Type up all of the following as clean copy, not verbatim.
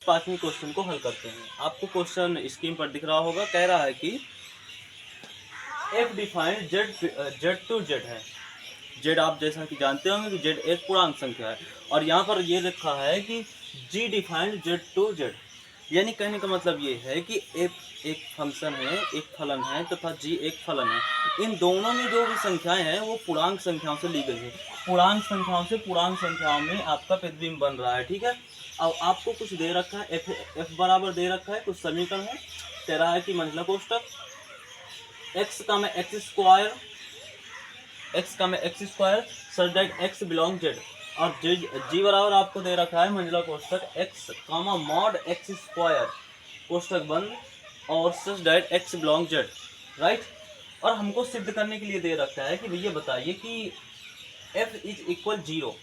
पांचवें क्वेश्चन को हल करते हैं। आपको क्वेश्चन स्क्रीन पर दिख रहा होगा, कह रहा है कि F defined Z to Z है। जेड आप जैसा कि जानते होंगे कि जेड एक पूर्णांक संख्या है, और यहाँ पर ये लिखा है कि जी डिफाइंड जेड टू जेड। यानी कहने का मतलब ये है कि एफ एक फंक्शन है, एक फलन है, तथा जी एक फलन है। इन दोनों में जो भी संख्याएं हैं वो पूर्णांक संख्याओं से ली गई है। पूर्णांक संख्याओं से पूर्णांक संख्याओं में आपका प्रतिबिंब बन रहा है, ठीक है। अब आपको कुछ दे रखा है, एफ बराबर दे रखा है, कुछ समीकरण है। कह रहा है कि मंझला कोष्टक एक्स का में x square such that X belong Z, और जी बराबर आपको दे रखा है मंझला कोष्टक एक्स कामा मॉड एक्स स्क्वायर कोष्टक बंद और सच that X belong Z, right. और हमको सिद्ध करने के लिए दे रखा है कि भैया बताइए कि F is equal zero,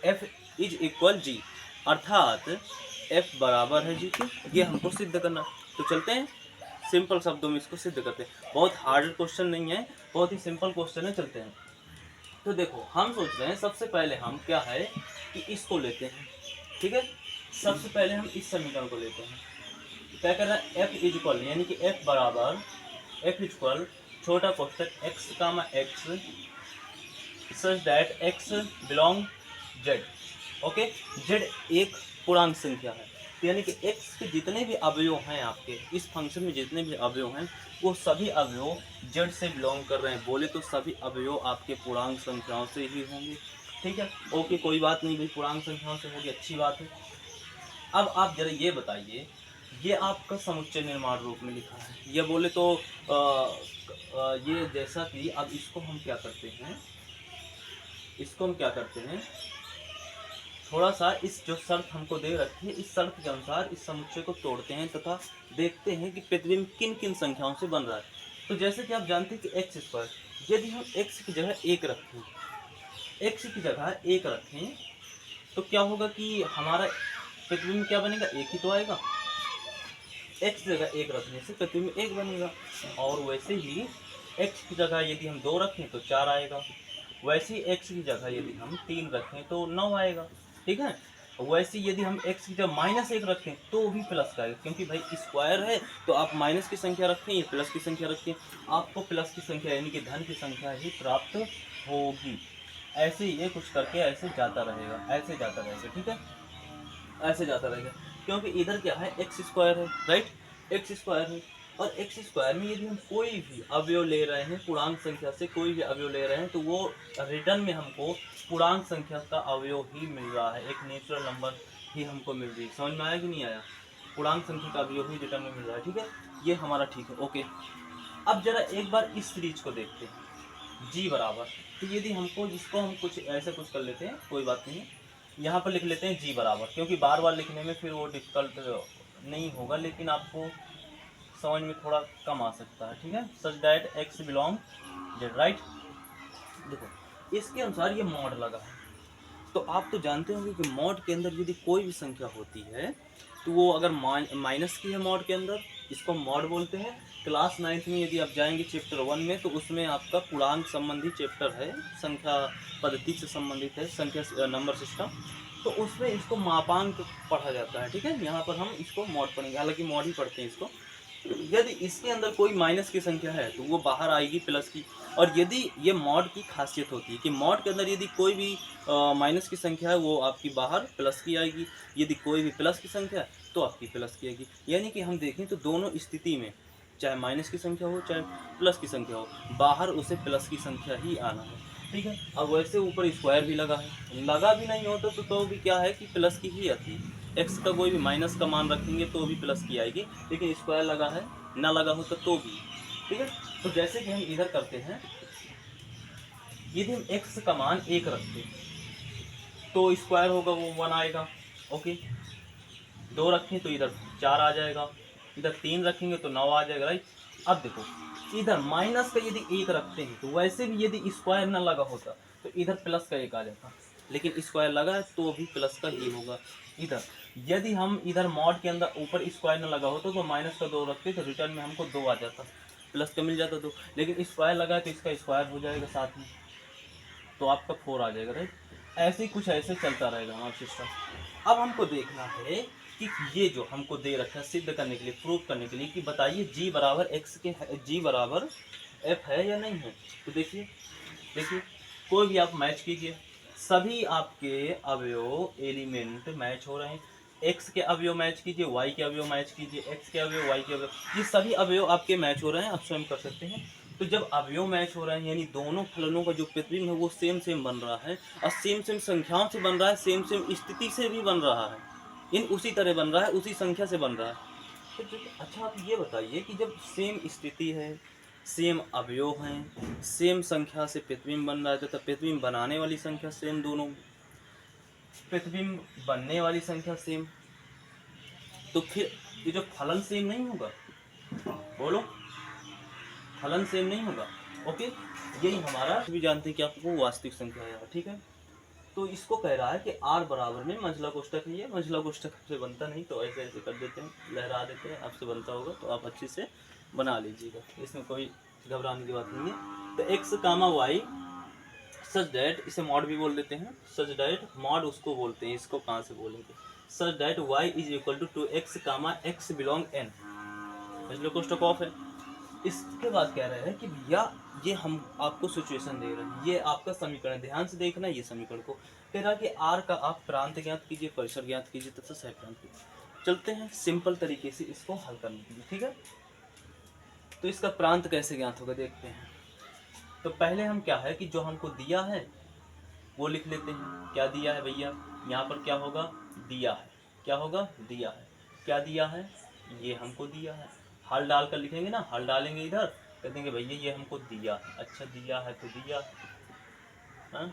F is equal G, अर्थात एफ बराबर है जी की। ये हमको सिद्ध करना, तो चलते हैं सिंपल शब्दों में इसको सिद्ध करते हैं। बहुत हार्ड क्वेश्चन नहीं है, बहुत ही सिंपल क्वेश्चन है, चलते हैं। तो देखो हम सोच रहे हैं सबसे पहले हम क्या है कि इसको लेते हैं, ठीक है। सबसे पहले हम इस समीकरण को लेते हैं। क्या कर रहा है, एफ इज इक्वल यानी कि एफ बराबर एफ इज इक्वल छोटा कोष्टक X comma X such that X belong Z. Okay, Z एक पूर्णांक संख्या है, तो यानी कि x के जितने भी अवयव हैं आपके इस फंक्शन में, जितने भी अवयव हैं वो सभी अवयव z से बिलोंग कर रहे हैं। बोले तो सभी अवयव आपके पूर्णांक संख्याओं से ही होंगे, ठीक है। ओके, कोई बात नहीं भाई, पूर्णांक संख्याओं से होगी, अच्छी बात है। अब आप जरा ये बताइए, ये आपका समुच्चय निर्माण रूप में लिखा है। ये बोले तो ये जैसा कि अब इसको हम क्या करते हैं, थोड़ा सा इस जो शर्त हमको दे रखी है इस शर्त के अनुसार इस समुच्चय को तोड़ते हैं तथा देखते हैं कि प्रतिबिंब किन किन संख्याओं से बन रहा है। तो जैसे कि आप जानते हैं कि एक्स स्क्वायर, यदि हम एक्स की जगह एक रखें तो क्या होगा कि हमारा प्रतिबिंब क्या बनेगा, एक ही तो आएगा। एक्स की जगह एक रखने से प्रतिबिंब एक बनेगा, और वैसे ही एक्स की जगह यदि हम दो रखें तो चार आएगा, वैसे ही एक्स की जगह यदि हम तीन रखें तो नौ आएगा, ठीक है। वैसे यदि हम x की जब माइनस एक रखें तो भी प्लस का आएगा, क्योंकि भाई स्क्वायर है तो आप माइनस की संख्या रखें या प्लस की संख्या रखें, आपको प्लस की संख्या यानी कि धन की संख्या ही प्राप्त होगी। ऐसे ही ये कुछ करके ऐसे जाता रहेगा, ठीक है, ऐसे जाता रहेगा। क्योंकि इधर क्या है, एक्स स्क्वायर है, राइट, एक्स स्क्वायर है। और एक्स स्क्वायर में यदि हम कोई भी अवयव ले रहे हैं, पूर्णांक संख्या से कोई भी अवयव ले रहे हैं, तो वो रिटर्न में हमको पूर्णांक संख्या का अवयव ही मिल रहा है, एक नेचुरल नंबर ही हमको मिल रही है। समझ में आया कि नहीं आया, पूर्णांक संख्या का अवयव ही रिटर्न में मिल रहा है, ठीक है। ये हमारा ठीक है, ओके। अब जरा एक बार इस सीरीज को देखते हैं, जी बराबर, तो यदि हमको जिसको हम कुछ ऐसे कुछ कर लेते हैं, कोई बात नहीं, यहाँ पर लिख लेते हैं जी बराबर, क्योंकि बार बार लिखने में फिर वो डिफिकल्ट नहीं होगा, लेकिन आपको समझ में थोड़ा कम आ सकता है, ठीक है। सच that X belong Z, right. देखो इसके अनुसार ये मॉड लगा है, तो आप तो जानते होंगे कि मॉड के अंदर यदि कोई भी संख्या होती है तो वो अगर माइनस की है मॉड के अंदर, इसको मॉड बोलते हैं। क्लास 9th में यदि आप जाएंगे चैप्टर 1 में, तो उसमें आपका पूर्णांक संबंधी चैप्टर है, संख्या पद्धति से संबंधित है, संख्या नंबर सिस्टम, तो उसमें इसको मापांक पढ़ा जाता है, ठीक है। यहाँ पर हम इसको मॉड पढ़ेंगे, हालांकि मॉड ही पढ़ते हैं इसको। यदि इसके अंदर कोई माइनस की संख्या है तो वो बाहर आएगी प्लस की, और यदि ये मॉड की खासियत होती है कि मॉड के अंदर यदि कोई भी माइनस की संख्या है वो आपकी बाहर प्लस की आएगी, यदि कोई भी प्लस की संख्या है तो आपकी प्लस की आएगी। यानी कि हम देखें तो दोनों स्थिति में, चाहे माइनस की संख्या हो चाहे प्लस की संख्या हो, बाहर उसे प्लस की संख्या ही आना है, ठीक है। अब वैसे ऊपर स्क्वायर भी लगा है, लगा भी नहीं होता तो भी क्या है कि प्लस की ही आती है। एक्स का कोई भी माइनस का मान रखेंगे तो भी प्लस की आएगी, लेकिन स्क्वायर लगा है, ना लगा होता तो भी, ठीक है। तो जैसे कि हम इधर करते हैं, यदि हम एक्स का मान एक रखते तो स्क्वायर होगा वो 1 आएगा, ओके। दो रखें तो इधर 4 आ जाएगा, इधर 3 रखेंगे तो 9 आ जाएगा, राइट। अब देखो इधर माइनस का यदि एक रखते हैं तो वैसे भी यदि स्क्वायर ना लगा होता तो इधर प्लस का एक आ जाता, लेकिन स्क्वायर लगा है तो भी प्लस का ही होगा। इधर यदि हम इधर मॉड के अंदर ऊपर स्क्वायर ना लगा होता तो माइनस का 2 रखते तो रिटर्न में हमको 2 आ जाता, प्लस का मिल जाता 2, लेकिन स्क्वायर लगा है तो इसका स्क्वायर हो जाएगा साथ में, तो आपका 4 आ जाएगा, राइट। ऐसे ही कुछ ऐसे चलता रहेगा हमारा सिस्टम। अब हमको देखना है कि ये जो हमको दे रखा है सिद्ध करने के लिए, प्रूव करने के लिए कि बताइए जी बराबर एक्स के जी बराबर एफ है या नहीं है। तो देखिए कोई भी आप मैच कीजिए, सभी आपके अवयव एलिमेंट मैच हो रहे हैं। एक्स के अवयव मैच कीजिए, वाई के अवयव मैच कीजिए, एक्स के अवयव वाई के अवयव, ये सभी अवयव आपके मैच हो रहे हैं, आप स्वयं कर सकते हैं। तो जब अवयव मैच हो रहे हैं यानी दोनों फलनों का जो प्रतिबिंब है वो सेम सेम बन रहा है और सेम सेम संख्याओं से बन रहा है, सेम सेम स्थिति से भी बन रहा है, इन उसी तरह बन रहा है, उसी संख्या से बन रहा है। तो अच्छा आप ये बताइए कि जब सेम स्थिति है, सेम अवयव हैं, सेम संख्या से प्रतिबिंब बन रहा है, तो प्रतिबिंब बनाने वाली संख्या सेम, दोनों प्रतिबिंब बनने वाली संख्या सेम, तो फिर ये जो फलन सेम नहीं होगा, बोलो फलन सेम नहीं होगा। ओके, यही हमारा भी जानते हैं कि आपको वास्तविक संख्या है, ठीक है। तो इसको कह रहा है कि आर बराबर में मंझला कोष्ठक लिए, मंझला कोष्ठक आपसे बनता नहीं तो ऐसे ऐसे कर देते हैं, लहरा देते हैं, आपसे बनता होगा तो आप अच्छे से बना लीजिएगा, इसमें कोई घबराने की बात नहीं है। तो X comma Y such that, इसे मॉड भी बोल देते हैं, सच डैट मॉड उसको बोलते हैं, इसको कहाँ से बोलेंगे, such that Y is equal to X comma X belong N, मंझला कोष्ठक ऑफ है। इसके बाद कह रहे हैं कि भैया ये हम आपको सिचुएशन दे रहे हैं, ये आपका समीकरण, ध्यान से देखना ये समीकरण को। कह रहा है कि आर का आप प्रांत ज्ञात कीजिए, परिसर ज्ञात कीजिए तथा सह प्रांत कीजिए। चलते हैं सिंपल तरीके से इसको हल करने के लिए, ठीक है। तो इसका प्रांत कैसे ज्ञात होगा देखते हैं। तो पहले हम क्या है कि जो हमको दिया है वो लिख लेते हैं। क्या दिया है भैया, यहाँ पर क्या होगा, दिया है, क्या होगा, दिया है, क्या दिया है, ये हमको दिया है, हल डाल कर लिखेंगे ना, हल डालेंगे इधर, कह देंगे भैया ये हमको दिया है, अच्छा दिया है तो दिया, हाँ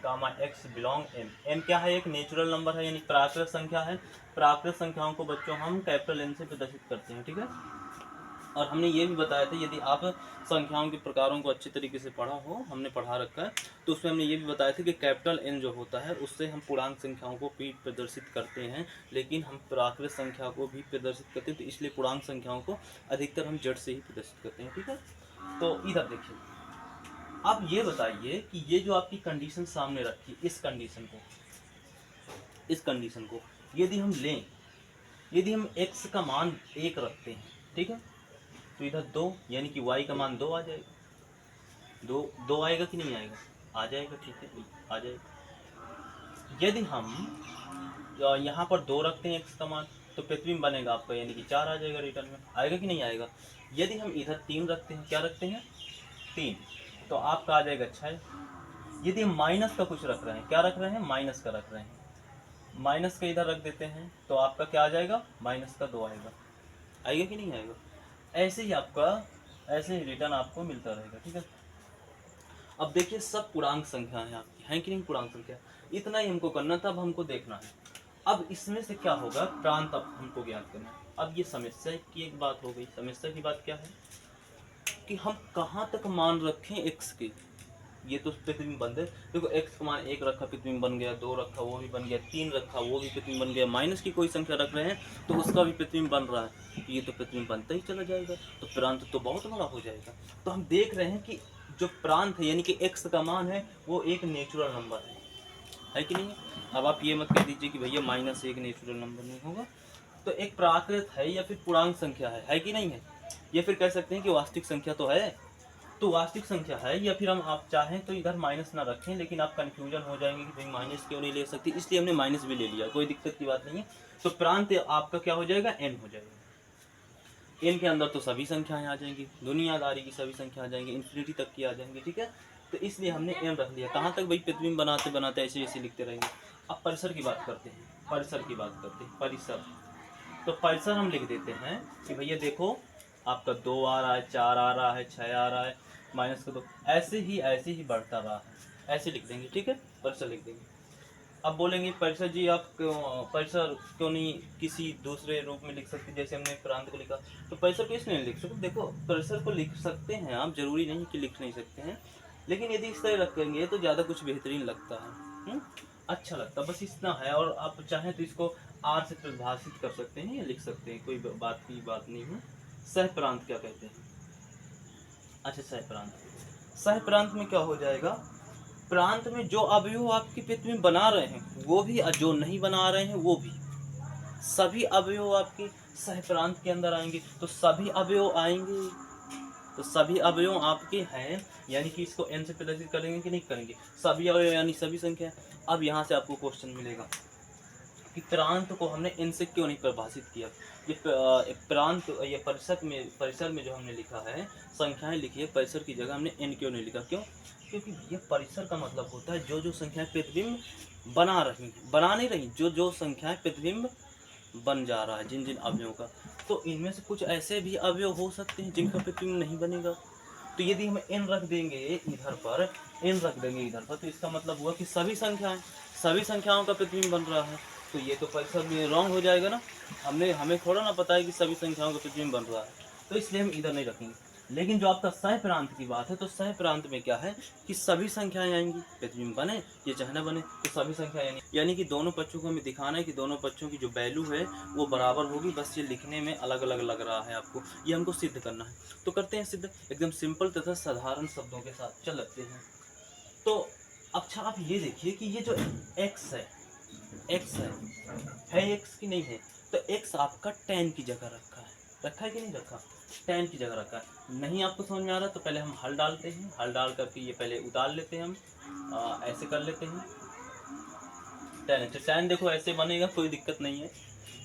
कामा एक्स बिलोंग एन, एन क्या है, एक नेचुरल नंबर है यानी प्राकृत संख्या है। प्राकृत संख्याओं को बच्चों हम कैपिटल एन से प्रदर्शित करते हैं, ठीक है। और हमने ये भी बताया था, यदि आप संख्याओं के प्रकारों को अच्छे तरीके से पढ़ा हो, हमने पढ़ा रखा है, तो उसमें हमने ये भी बताया था कि कैपिटल एन जो होता है उससे हम पूर्णांक संख्याओं को भी प्रदर्शित करते हैं, लेकिन हम प्राकृत संख्या को भी प्रदर्शित करते हैं, तो इसलिए पूर्णांक संख्याओं को अधिकतर हम जड़ से ही प्रदर्शित करते हैं, ठीक है। तो इधर देखिए, आप ये बताइए कि ये जो आपकी कंडीशन सामने रखी, इस कंडीशन को यदि हम लें, यदि हम x का मान 1 रखते हैं, ठीक है, तो इधर 2 यानी कि y का मान 2 आ जाएगा, 2 आएगा कि नहीं आएगा, आ जाएगा, ठीक है आ जाएगा। यदि हम यहाँ पर 2 रखते हैं x का मान, तो प्रतिबिंब बनेगा आपका यानी कि 4 आ जाएगा रिटर्न में, आएगा कि नहीं आएगा। यदि हम इधर 3 रखते हैं, क्या रखते हैं 3, तो आपका आ जाएगा 6। यदि हम माइनस का कुछ रख रहे हैं, क्या रख रहे हैं, माइनस का रख रहे हैं, माइनस का इधर रख देते हैं, तो आपका क्या आ जाएगा, माइनस का 2 आएगा, आएगा कि नहीं आएगा। ऐसे ही आपका, ऐसे ही रिटर्न आपको मिलता रहेगा, ठीक है। अब देखिए सब पूर्णांक संख्या है आपकी, है कि नहीं पूर्णांक संख्या, इतना ही हमको करना था, अब हमको देखना है। अब इसमें से क्या होगा, प्रांत अब हमको ज्ञात करना है। अब ये समस्या की एक बात हो गई, समस्या की बात क्या है कि हम कहाँ तक मान रखें x के, ये तो प्रतिबिंब बन है, देखो x का मान 1 रखा प्रतिबिंब बन गया, 2 रखा वो भी बन गया, 3 रखा वो भी प्रतिबिंब बन गया, माइनस की कोई संख्या रख रहे हैं तो उसका भी प्रतिबिंब बन रहा है, ये तो प्रतिबिंब बनता ही चला जाएगा, तो प्रांत तो बहुत बड़ा हो जाएगा। तो हम देख रहे हैं कि जो प्रांत है यानी कि x का मान है वो एक नेचुरल नंबर है कि नहीं। अब आप ये मत कह दीजिए कि भैया माइनस एक नेचुरल नंबर नहीं होगा, तो एक प्राकृत है या फिर पूर्णांक संख्या है कि नहीं है, या फिर कह सकते हैं कि वास्तविक संख्या तो है, तो वास्तविक संख्या है। या फिर हम आप चाहें तो इधर माइनस ना रखें, लेकिन आप कंफ्यूजन हो जाएंगे कि भाई माइनस क्यों नहीं ले सकती, इसलिए हमने माइनस भी ले लिया, कोई दिक्कत की बात नहीं है। तो प्रांत आपका क्या हो जाएगा, एन हो जाएगा, एन के अंदर तो सभी संख्याएं आ जाएंगी, दुनियादारी की सभी संख्या आ जाएंगी, इन्फिनिटी तक की आ जाएंगी, ठीक है। तो इसलिए हमने एन रख लिया। कहाँ तक भाई, प्रतिबिंब बनाते बनाते ऐसे ऐसे लिखते रहेंगे। अब परिसर की बात करते हैं, परिसर। तो परिसर हम लिख देते हैं कि भैया देखो आपका 2 आ रहा है, 4 आ रहा है, 6 आ रहा है, माइनस का 2, ऐसे ही बढ़ता रहा है, ऐसे लिख देंगे, ठीक है, परिसर लिख देंगे। अब बोलेंगे परिसर जी आप परिसर क्यों नहीं किसी दूसरे रूप में लिख सकते, जैसे हमने प्रांत को लिखा, तो परिसर को इसलिए नहीं लिख सकते। देखो परिसर को लिख सकते हैं आप, जरूरी नहीं कि लिख नहीं सकते हैं, लेकिन यदि इस तरह रखेंगे तो ज़्यादा कुछ बेहतरीन लगता है, अच्छा लगता, बस इतना है। और आप चाहें तो इसको आर से परिभाषित कर सकते हैं या लिख सकते हैं, कोई बात की बात नहीं है। सह प्रांत क्या कहते हैं, अच्छा सह प्रांत में क्या हो जाएगा, प्रांत में जो अवयव आपके प्रतिबिंब बना रहे हैं वो भी और जो नहीं बना रहे हैं वो भी सभी अवयव आपके सह प्रांत के अंदर आएंगे, तो सभी अवयव आएंगे, तो सभी अवयव आपके हैं, यानी कि इसको n से प्रदर्शित करेंगे कि नहीं करेंगे, सभी अवयव यानी सभी संख्या। अब यहाँ से आपको क्वेश्चन मिलेगा कि प्रांत को हमने n से क्यों नहीं परिभाषित किया। ये प्रांत, ये परिसर में जो हमने लिखा है संख्याएं लिखी है, परिसर की जगह हमने n क्यों नहीं लिखा, क्यों? क्योंकि ये परिसर का मतलब होता है जो जो संख्याएं प्रतिबिंब बना नहीं रही, जो जो संख्याएं प्रतिबिंब बन जा रहा है, जिन जिन अवयवों का। तो इनमें से कुछ ऐसे भी अवयव हो सकते हैं जिनका प्रतिबिंब नहीं बनेगा। तो यदि हम n रख देंगे इधर पर, तो इसका मतलब हुआ कि सभी संख्याओं का प्रतिबिंब बन रहा है। तो ये तो परिसर में रॉन्ग हो जाएगा ना, हमें थोड़ा ना पता है कि सभी संख्याओं का प्रतिबिंब बन रहा है, तो इसलिए हम इधर नहीं रखेंगे। लेकिन जो आपका सह प्रांत की बात है, तो सह प्रांत में क्या है कि सभी संख्याएं आएंगी, प्रतिबिंब बने ये चाहे ना बने, तो सभी संख्याएं यानी कि दोनों पक्षों को हमें दिखाना है कि दोनों पक्षों की जो वैल्यू है वो बराबर होगी, बस ये लिखने में अलग अलग लग रहा है आपको, ये हमको सिद्ध करना है। तो करते हैं सिद्ध, एकदम सिंपल तथा साधारण शब्दों के साथ चलते हैं। तो अच्छा आप ये देखिए कि ये जो x है x की नहीं है, तो x आपका tan की जगह रखा है कि नहीं रखा, tan की जगह रखा है। नहीं आपको समझ में आ रहा तो पहले हम हल डालते हैं, हल डाल करके ये पहले उतार लेते हैं हम, ऐसे कर लेते हैं tan देखो ऐसे बनेगा, कोई दिक्कत नहीं है,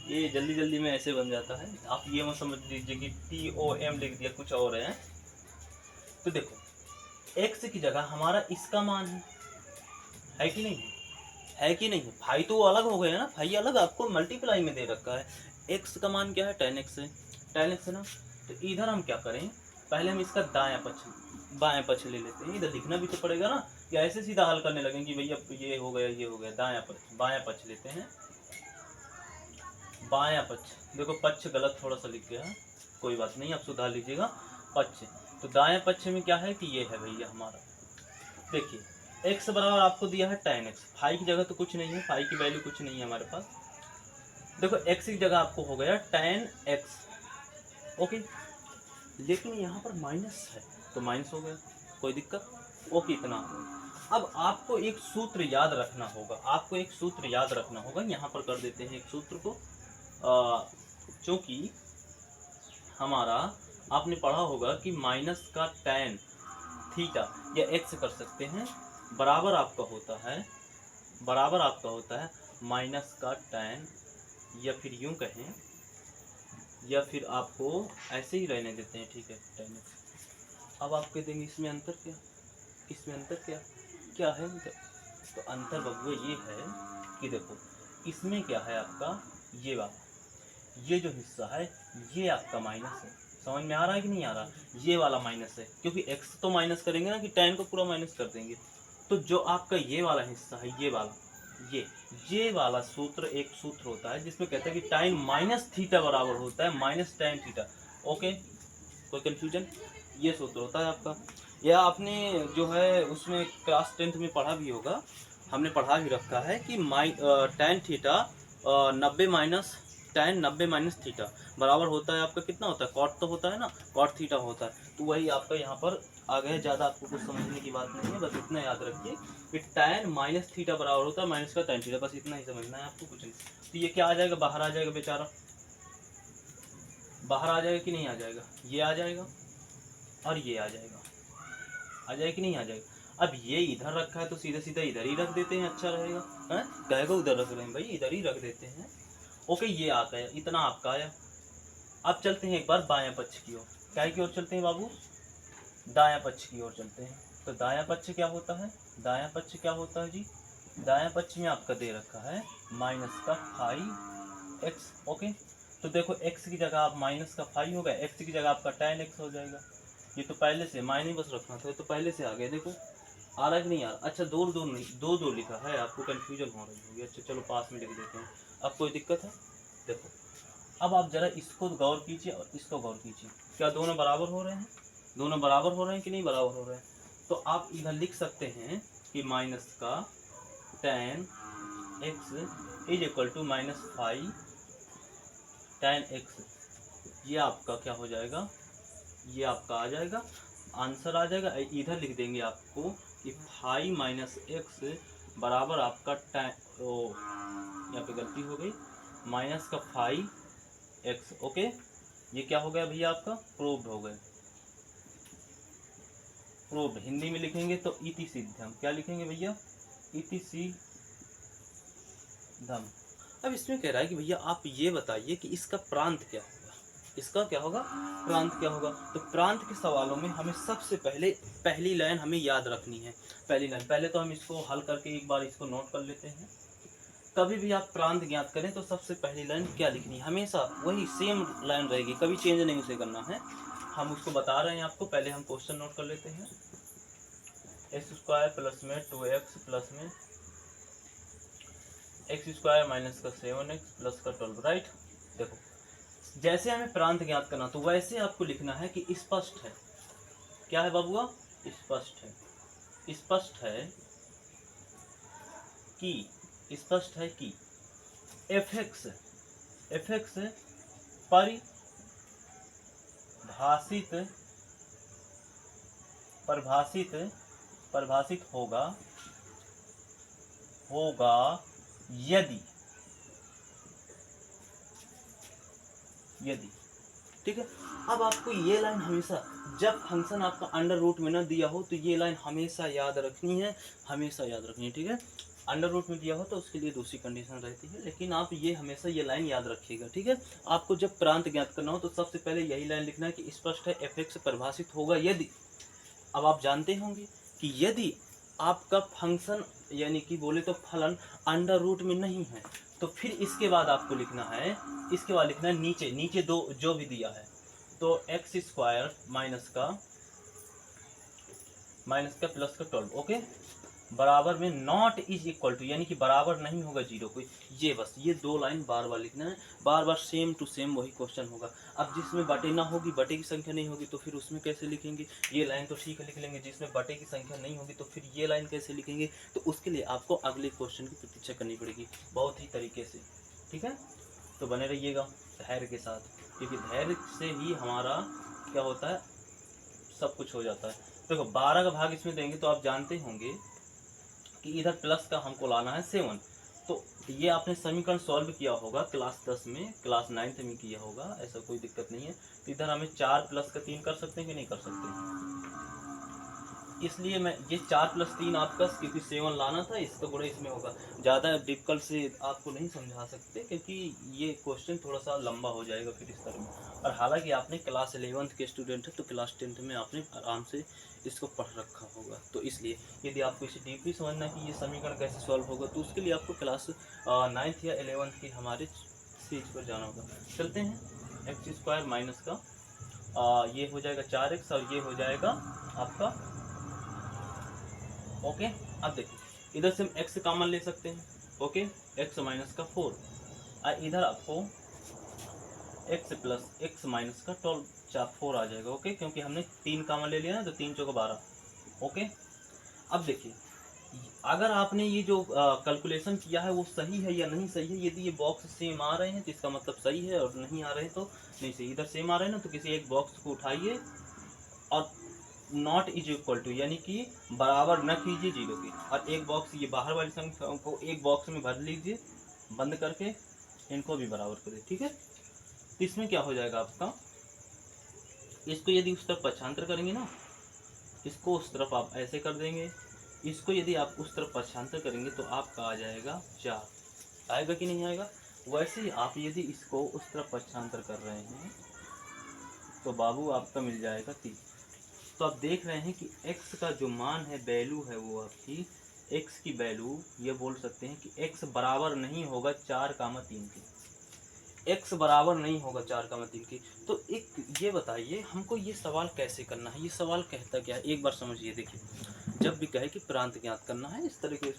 ये जल्दी जल्दी में ऐसे बन जाता है। आप ये मत समझ लीजिए कि TOM लिख दिया, कुछ और है। तो देखो x की जगह हमारा इसका मान है कि नहीं है कि नहीं है, फाई तो अलग हो गया ना, फाई अलग आपको मल्टीप्लाई में दे रखा है, x का मान क्या है tan x है ना। तो इधर हम क्या करें, पहले हम इसका बाएं पक्ष ले लेते हैं, इधर लिखना भी तो पड़ेगा ना, या ऐसे सीधा हल करने लगेंगे कि भैया ये हो गया, बायां पक्ष लेते हैं, बायां पक्ष। देखो पक्ष गलत थोड़ा सा लिख गया है, कोई बात नहीं, आप सुधार लीजिएगा पक्ष। तो दाएं पक्ष में क्या है कि ये है भैया हमारा, देखिए x बराबर आपको दिया है tan x, फाई की जगह तो कुछ नहीं है, फाई की वैल्यू कुछ नहीं है हमारे पास। देखो x की जगह आपको हो गया tan x, ओके। लेकिन यहाँ पर माइनस है तो माइनस हो गया, कोई दिक्कत, ओके इतना। अब आपको एक सूत्र याद रखना होगा, यहाँ पर कर देते हैं एक सूत्र को, क्योंकि हमारा आपने पढ़ा होगा कि माइनस का tan थीटा या x कर सकते हैं, बराबर आपका होता है माइनस का tan, या फिर यूं कहें, या फिर आपको ऐसे ही रहने देते हैं, ठीक है tan x। अब आप कह देंगे इसमें अंतर क्या है अंतर? तो अंतर बबुआ ये है कि देखो इसमें क्या है आपका, ये जो हिस्सा है ये आपका माइनस है, समझ में आ रहा है कि नहीं आ रहा, ये वाला माइनस है, क्योंकि x तो माइनस करेंगे ना कि tan को पूरा माइनस कर देंगे। तो जो आपका ये वाला हिस्सा है, ये वाला सूत्र, एक सूत्र होता है जिसमें कहता है कि tan माइनस थीटा बराबर होता है माइनस tan थीटा, ओके, कोई कंफ्यूजन, ये सूत्र होता है आपका। या आपने जो है उसमें क्लास 10th में पढ़ा भी होगा, हमने पढ़ा भी रखा है कि tan थीटा 90 माइनस थीटा बराबर होता है आपका, कितना होता है, कॉट तो होता है ना, कॉट थीटा होता है। तो वही आपका यहाँ पर आ गया, ज़्यादा आपको कुछ समझने की बात नहीं है, बस इतना याद रखिए कि tan माइनस थीटा बराबर होता है माइनस का tan थीटा, बस इतना ही समझना है आपको, कुछ नहीं। तो ये क्या आ जाएगा, बाहर आ जाएगा बेचारा, बाहर आ जाएगा कि नहीं आ जाएगा, ये आ जाएगा और ये आ जाएगा कि नहीं आ जाएगा। अब ये इधर रखा है तो सीधा सीधा इधर ही रख देते हैं, अच्छा रहेगा, हैं कहेगा उधर रख रहे हैं भाई, इधर ही रख देते हैं, ओके। ये आ गया, इतना आपका आया। अब चलते हैं एक बार बायां पक्ष की ओर, क्या की ओर चलते हैं बाबू, दायां पक्ष की ओर चलते हैं। तो दायां पक्ष क्या होता है, जी, दायां पक्ष में आपका दे रखा है माइनस का 5x, ओके। तो देखो x की जगह आप माइनस का 5 होगा, x की जगह आपका tan x हो जाएगा, ये तो पहले से माइनस बस रखना था, तो पहले से आ गया, देखो आ रहा है कि नहीं आ रहा। अच्छा दो लिखा है, आपको कंफ्यूजन हो रही होगी, अच्छा चलो पास में लिख देते हैं, अब कोई दिक्कत है। देखो अब आप जरा इसको गौर कीजिए और इसको गौर कीजिए, क्या दोनों बराबर हो रहे हैं, कि नहीं बराबर हो रहे हैं। तो आप इधर लिख सकते हैं कि माइनस का tan x is equal to minus 5 tan x, ये आपका क्या हो जाएगा, ये आपका आ जाएगा, आंसर आ जाएगा। इधर लिख देंगे आपको कि 5 माइनस एक्स बराबर आपका tan, यहाँ पे गलती हो गई, माइनस का 5x। ओके, ये क्या हो गया भैया आपका प्रूव्ड हो गया। प्रूव्ड हिंदी में लिखेंगे तो इति सिद्धम, क्या लिखेंगे भैया, इति सिद्धम। अब इसमें कह रहा है कि भैया आप ये बताइए कि इसका प्रांत क्या होगा, इसका क्या होगा, प्रांत क्या होगा। तो प्रांत के सवालों में हमें सबसे पहले पहली लाइन हमें याद रखनी है। पहली लाइन, पहले तो हम इसको हल करके एक बार इसको नोट कर लेते हैं। कभी भी आप प्रांत ज्ञात करें तो सबसे पहली लाइन क्या लिखनी है, हमेशा वही सेम लाइन रहेगी, कभी चेंज नहीं उसे करना है। हम उसको बता रहे हैं आपको, पहले हम क्वेश्चन नोट कर लेते हैं। एक्स स्क्वायर प्लस में 2x प्लस में एक्स स्क्वायर माइनस का 7x प्लस का 12, राइट। देखो जैसे हमें प्रांत ज्ञात करना तो वैसे आपको लिखना है कि स्पष्ट है, क्या है बाबुआ, स्पष्ट है, स्पष्ट है कि, स्पष्ट है कि fx परिभाषित होगा यदि, ठीक है। अब आपको ये लाइन हमेशा, जब फंक्शन आपका अंडर रूट में न दिया हो तो ये लाइन हमेशा याद रखनी है, हमेशा याद रखनी है, ठीक है। अंडर रूट में दिया हो तो उसके लिए दूसरी कंडीशन रहती है, लेकिन आप ये हमेशा ये लाइन याद रखिएगा, ठीक है। आपको जब प्रांत ज्ञात करना हो तो सबसे पहले यही लाइन लिखना है कि स्पष्ट है fx परिभाषित होगा यदि। अब आप जानते होंगे कि यदि आपका फंक्शन यानी कि बोले तो फलन अंडर रूट में नहीं है तो फिर इसके बाद आपको लिखना है, इसके बाद लिखना है नीचे दो जो भी दिया है, तो एक्स स्क्वायर माइनस का प्लस का 12, ओके, बराबर में नॉट इज इक्वल टू, यानी कि बराबर नहीं होगा 0 को। ये बस ये दो लाइन बार बार लिखना है, बार बार सेम टू सेम वही क्वेश्चन होगा। अब जिसमें बटे ना होगी, बटे की संख्या नहीं होगी तो फिर उसमें कैसे लिखेंगे, ये लाइन तो ठीक है लिख लेंगे, जिसमें बटे की संख्या नहीं होगी तो फिर ये लाइन कैसे लिखेंगे, तो उसके लिए आपको अगले क्वेश्चन की प्रतीक्षा करनी पड़ेगी बहुत ही तरीके से, ठीक है। तो बने रहिएगा धैर्य के साथ, क्योंकि धैर्य से ही हमारा क्या होता है, सब कुछ हो जाता है। देखो 12 का भाग इसमें देंगे तो आप जानते होंगे कि इधर प्लस का हमको लाना है 7, तो ये आपने समीकरण सॉल्व किया होगा क्लास 10 में, क्लास 9th में किया होगा, ऐसा कोई दिक्कत नहीं है। तो इधर हमें 4 प्लस का 3 कर सकते हैं कि नहीं कर सकते, इसलिए मैं ये 4 प्लस 3 आपका, क्योंकि 7 लाना था, इसका गुणा इसमें होगा। ज़्यादा डिफिकल्ट से आपको नहीं समझा सकते क्योंकि ये क्वेश्चन थोड़ा सा लंबा हो जाएगा फिर इस तरह में। और हालांकि आपने क्लास 11th के स्टूडेंट है तो क्लास 10th में आपने आराम से इसको पढ़ रखा होगा, तो इसलिए यदि आपको इसे डीपली समझना है कि ये समीकरण कैसे सॉल्व होगा तो उसके लिए आपको क्लास 9th या 11th के हमारे सीरीज पर जाना होगा। चलते हैं, एक्स स्क्वायर माइनस का ये हो जाएगा 4x और ये हो जाएगा आपका, ओके। अब देखिए इधर से हम x कॉमन ले सकते हैं, ओके, x माइनस का 4 और इधर आपको x प्लस x माइनस का 4 आ जाएगा, ओके, क्योंकि हमने 3 कॉमन ले लिया ना तो 3 चौका 12, ओके। अब देखिए अगर आपने ये जो कैलकुलेशन किया है वो सही है या नहीं सही है, यदि ये बॉक्स सेम आ रहे हैं तो इसका मतलब सही है और नहीं आ रहे हैं तो नहीं सही। इधर सेम आ रहे हैं ना तो किसी एक बॉक्स को उठाइए और नॉट इज इक्वल टू यानी कि बराबर न कीजिए 0 की, और एक बॉक्स ये बाहर वाली संख्या को एक बॉक्स में भर लीजिए बंद करके, इनको भी बराबर करिए, ठीक है। तो इसमें क्या हो जाएगा आपका, इसको यदि उस तरफ पक्षांतर करेंगे ना, इसको उस तरफ आप ऐसे कर देंगे, इसको यदि आप उस तरफ पक्षांतर करेंगे तो आपका आ जाएगा 4, आएगा कि नहीं आएगा। वैसे ही आप यदि इसको उस तरफ पक्षांतर कर रहे हैं तो बाबू आपका मिल जाएगा 3। तो आप देख रहे हैं कि x का जो मान है, वैल्यू है, वो आपकी x की वैल्यू ये बोल सकते हैं कि x बराबर नहीं होगा 4,3 की, x बराबर नहीं होगा 4,3 की। तो एक ये बताइए हमको ये सवाल कैसे करना है, ये सवाल कहता क्या है, एक बार समझिए। देखिए जब भी कहे कि प्रांत ज्ञात करना है इस तरह के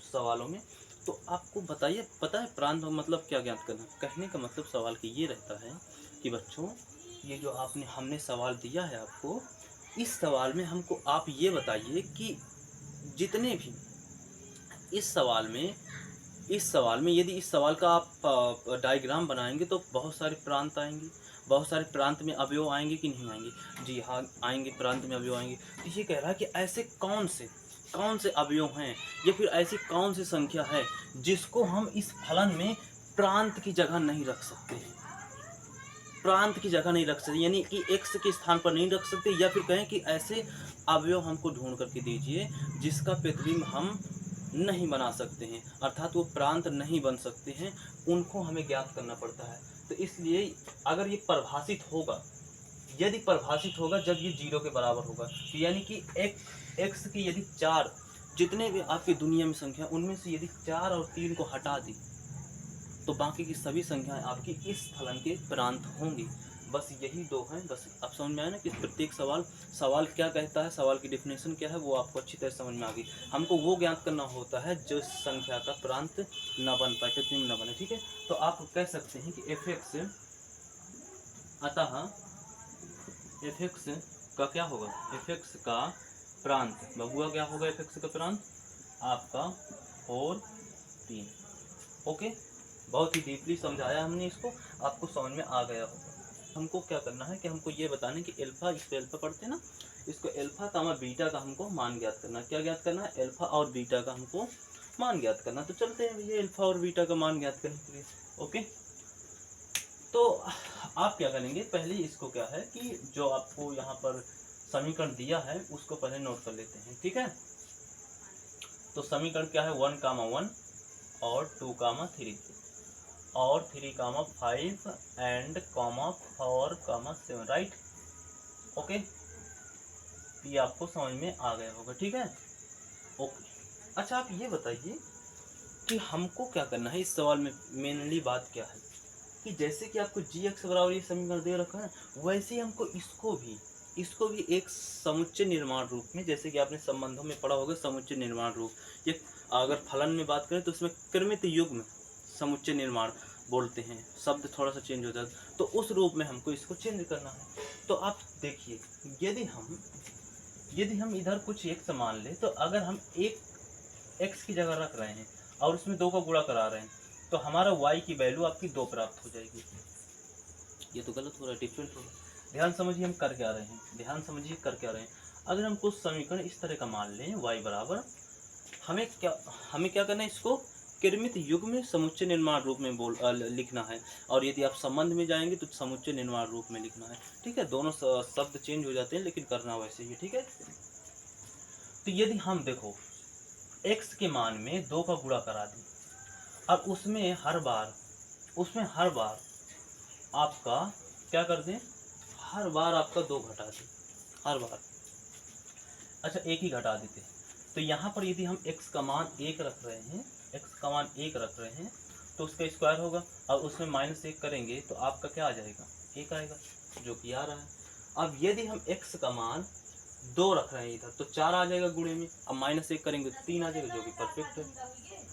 सवालों में, तो आपको बताइए पता है प्रांत मतलब क्या ज्ञात करना, कहने का मतलब सवाल की ये रहता है कि बच्चों ये जो हमने सवाल दिया है आपको, इस सवाल में हमको आप ये बताइए कि जितने भी इस सवाल में यदि इस सवाल का आप डायग्राम बनाएंगे तो बहुत सारे प्रांत आएंगे, बहुत सारे प्रांत में अवयव आएंगे कि नहीं आएंगे, जी हाँ आएंगे, प्रांत में अवयव आएंगे। तो ये कह रहा है कि ऐसे कौन से अवयव हैं या फिर ऐसी कौन सी संख्या है जिसको हम इस फलन में प्रांत की जगह नहीं रख सकते हैं, प्रांत की जगह नहीं रख सकते, यानी कि एक्स के स्थान पर नहीं रख सकते, या फिर कहें कि ऐसे अवयव हमको ढूंढ करके दीजिए जिसका प्रतिबिंब हम नहीं बना सकते हैं, अर्थात वो प्रांत नहीं बन सकते हैं, उनको हमें ज्ञात करना पड़ता है। तो इसलिए अगर ये परिभाषित होगा, यदि परिभाषित होगा जब ये 0 के बराबर होगा, तो यानी कि एक्स की यदि 4, जितने भी आपकी दुनिया में संख्या उनमें से यदि 4 और 3 को हटा दी तो बाकी की सभी संख्याएं आपकी इस फलन के प्रांत होंगी। बस यही दो हैं। बस अब समझ में आया ना कि प्रत्येक सवाल क्या कहता है, सवाल की डेफिनेशन क्या है, वो आपको अच्छी तरह समझ में आ गई। हमको वो ज्ञात करना होता है जो संख्या का प्रांत न बन पाए, प्रतिबिंब न बने। ठीक है, तो आप कह सकते हैं कि एफ एक्स, अतः एफ एक्स का क्या होगा, एफ एक्स का प्रांत बहुआ क्या होगा, एफ एक्स का प्रांत आपका 4 3। ओके, बहुत ही डीपली समझाया हमने इसको, आपको समझ में आ गया होगा। हमको क्या करना है कि हमको ये बताना है कि एल्फा, इसको एल्फा पढ़ते हैं ना, इसको एल्फा कामा बीटा का हमको मान ज्ञात करना है। क्या ज्ञात करना है, एल्फा और बीटा का हमको मान ज्ञात करना। तो चलते हैं भैया एल्फा और बीटा का मान ज्ञात करने के लिए। ओके, तो आप क्या करेंगे, पहले इसको क्या है कि जो आपको यहाँ पर समीकरण दिया है उसको पहले नोट कर लेते हैं। ठीक है, तो समीकरण क्या है, 1, 1 और 2, 3 और 3, 5 एंड 4, 7, राइट। ओके, ये आपको समझ में आ गया होगा। ठीक है, ओके। अच्छा, आप ये बताइए कि हमको क्या करना है इस सवाल में। मेनली बात क्या है कि जैसे कि आपको जी एक्स बराबर ये समीकरण दे रखा है, वैसे ही हमको इसको भी एक समुच्चय निर्माण रूप में, जैसे कि आपने संबंधों में पढ़ा होगा समुच्चय निर्माण रूप, ये अगर फलन में बात करें तो उसमें क्रमित युग्म समुच्चय निर्माण बोलते हैं, शब्द थोड़ा सा चेंज हो जाता है, तो उस रूप में हमको इसको चेंज करना है। तो आप देखिए, यदि हम इधर कुछ एक्स मान ले, तो अगर हम एक एक्स की जगह रख रहे हैं और उसमें 2 का गुणा करा रहे हैं, तो हमारा y की वैल्यू आपकी 2 प्राप्त हो जाएगी। ये तो गलत हो रहा है, डिफरेंट हो रहा है। ध्यान समझिए हम कर क्या रहे हैं, ध्यान समझिए कर क्या रहे हैं। अगर हम कुछ समीकरण इस तरह का मान लें, y बराबर, हमें क्या करना है, इसको क्रमित युग्म समुच्चय निर्माण रूप में लिखना है। और यदि आप संबंध में जाएंगे तो समुच्चय निर्माण रूप में लिखना है। ठीक है, दोनों शब्द चेंज हो जाते हैं लेकिन करना वैसे ही। ठीक है, तो यदि हम देखो x के मान में 2 का गुणा करा दें और उसमें हर बार आपका क्या कर दें, हर बार आपका 2 घटा दें, हर बार। अच्छा, एक ही घटा देते हैं। तो यहाँ पर यदि हम x का मान 1 रख रहे हैं, तो उसका स्क्वायर होगा और उसमें -1 करेंगे तो आपका क्या आ जाएगा, 1 आएगा, जो कि आ रहा है। अब यदि हम x का मान 2 रख रहे हैं इधर, तो 4 आ जाएगा गुणे में, अब -1 करेंगे तो 3 आ जाएगा, जो कि परफेक्ट है।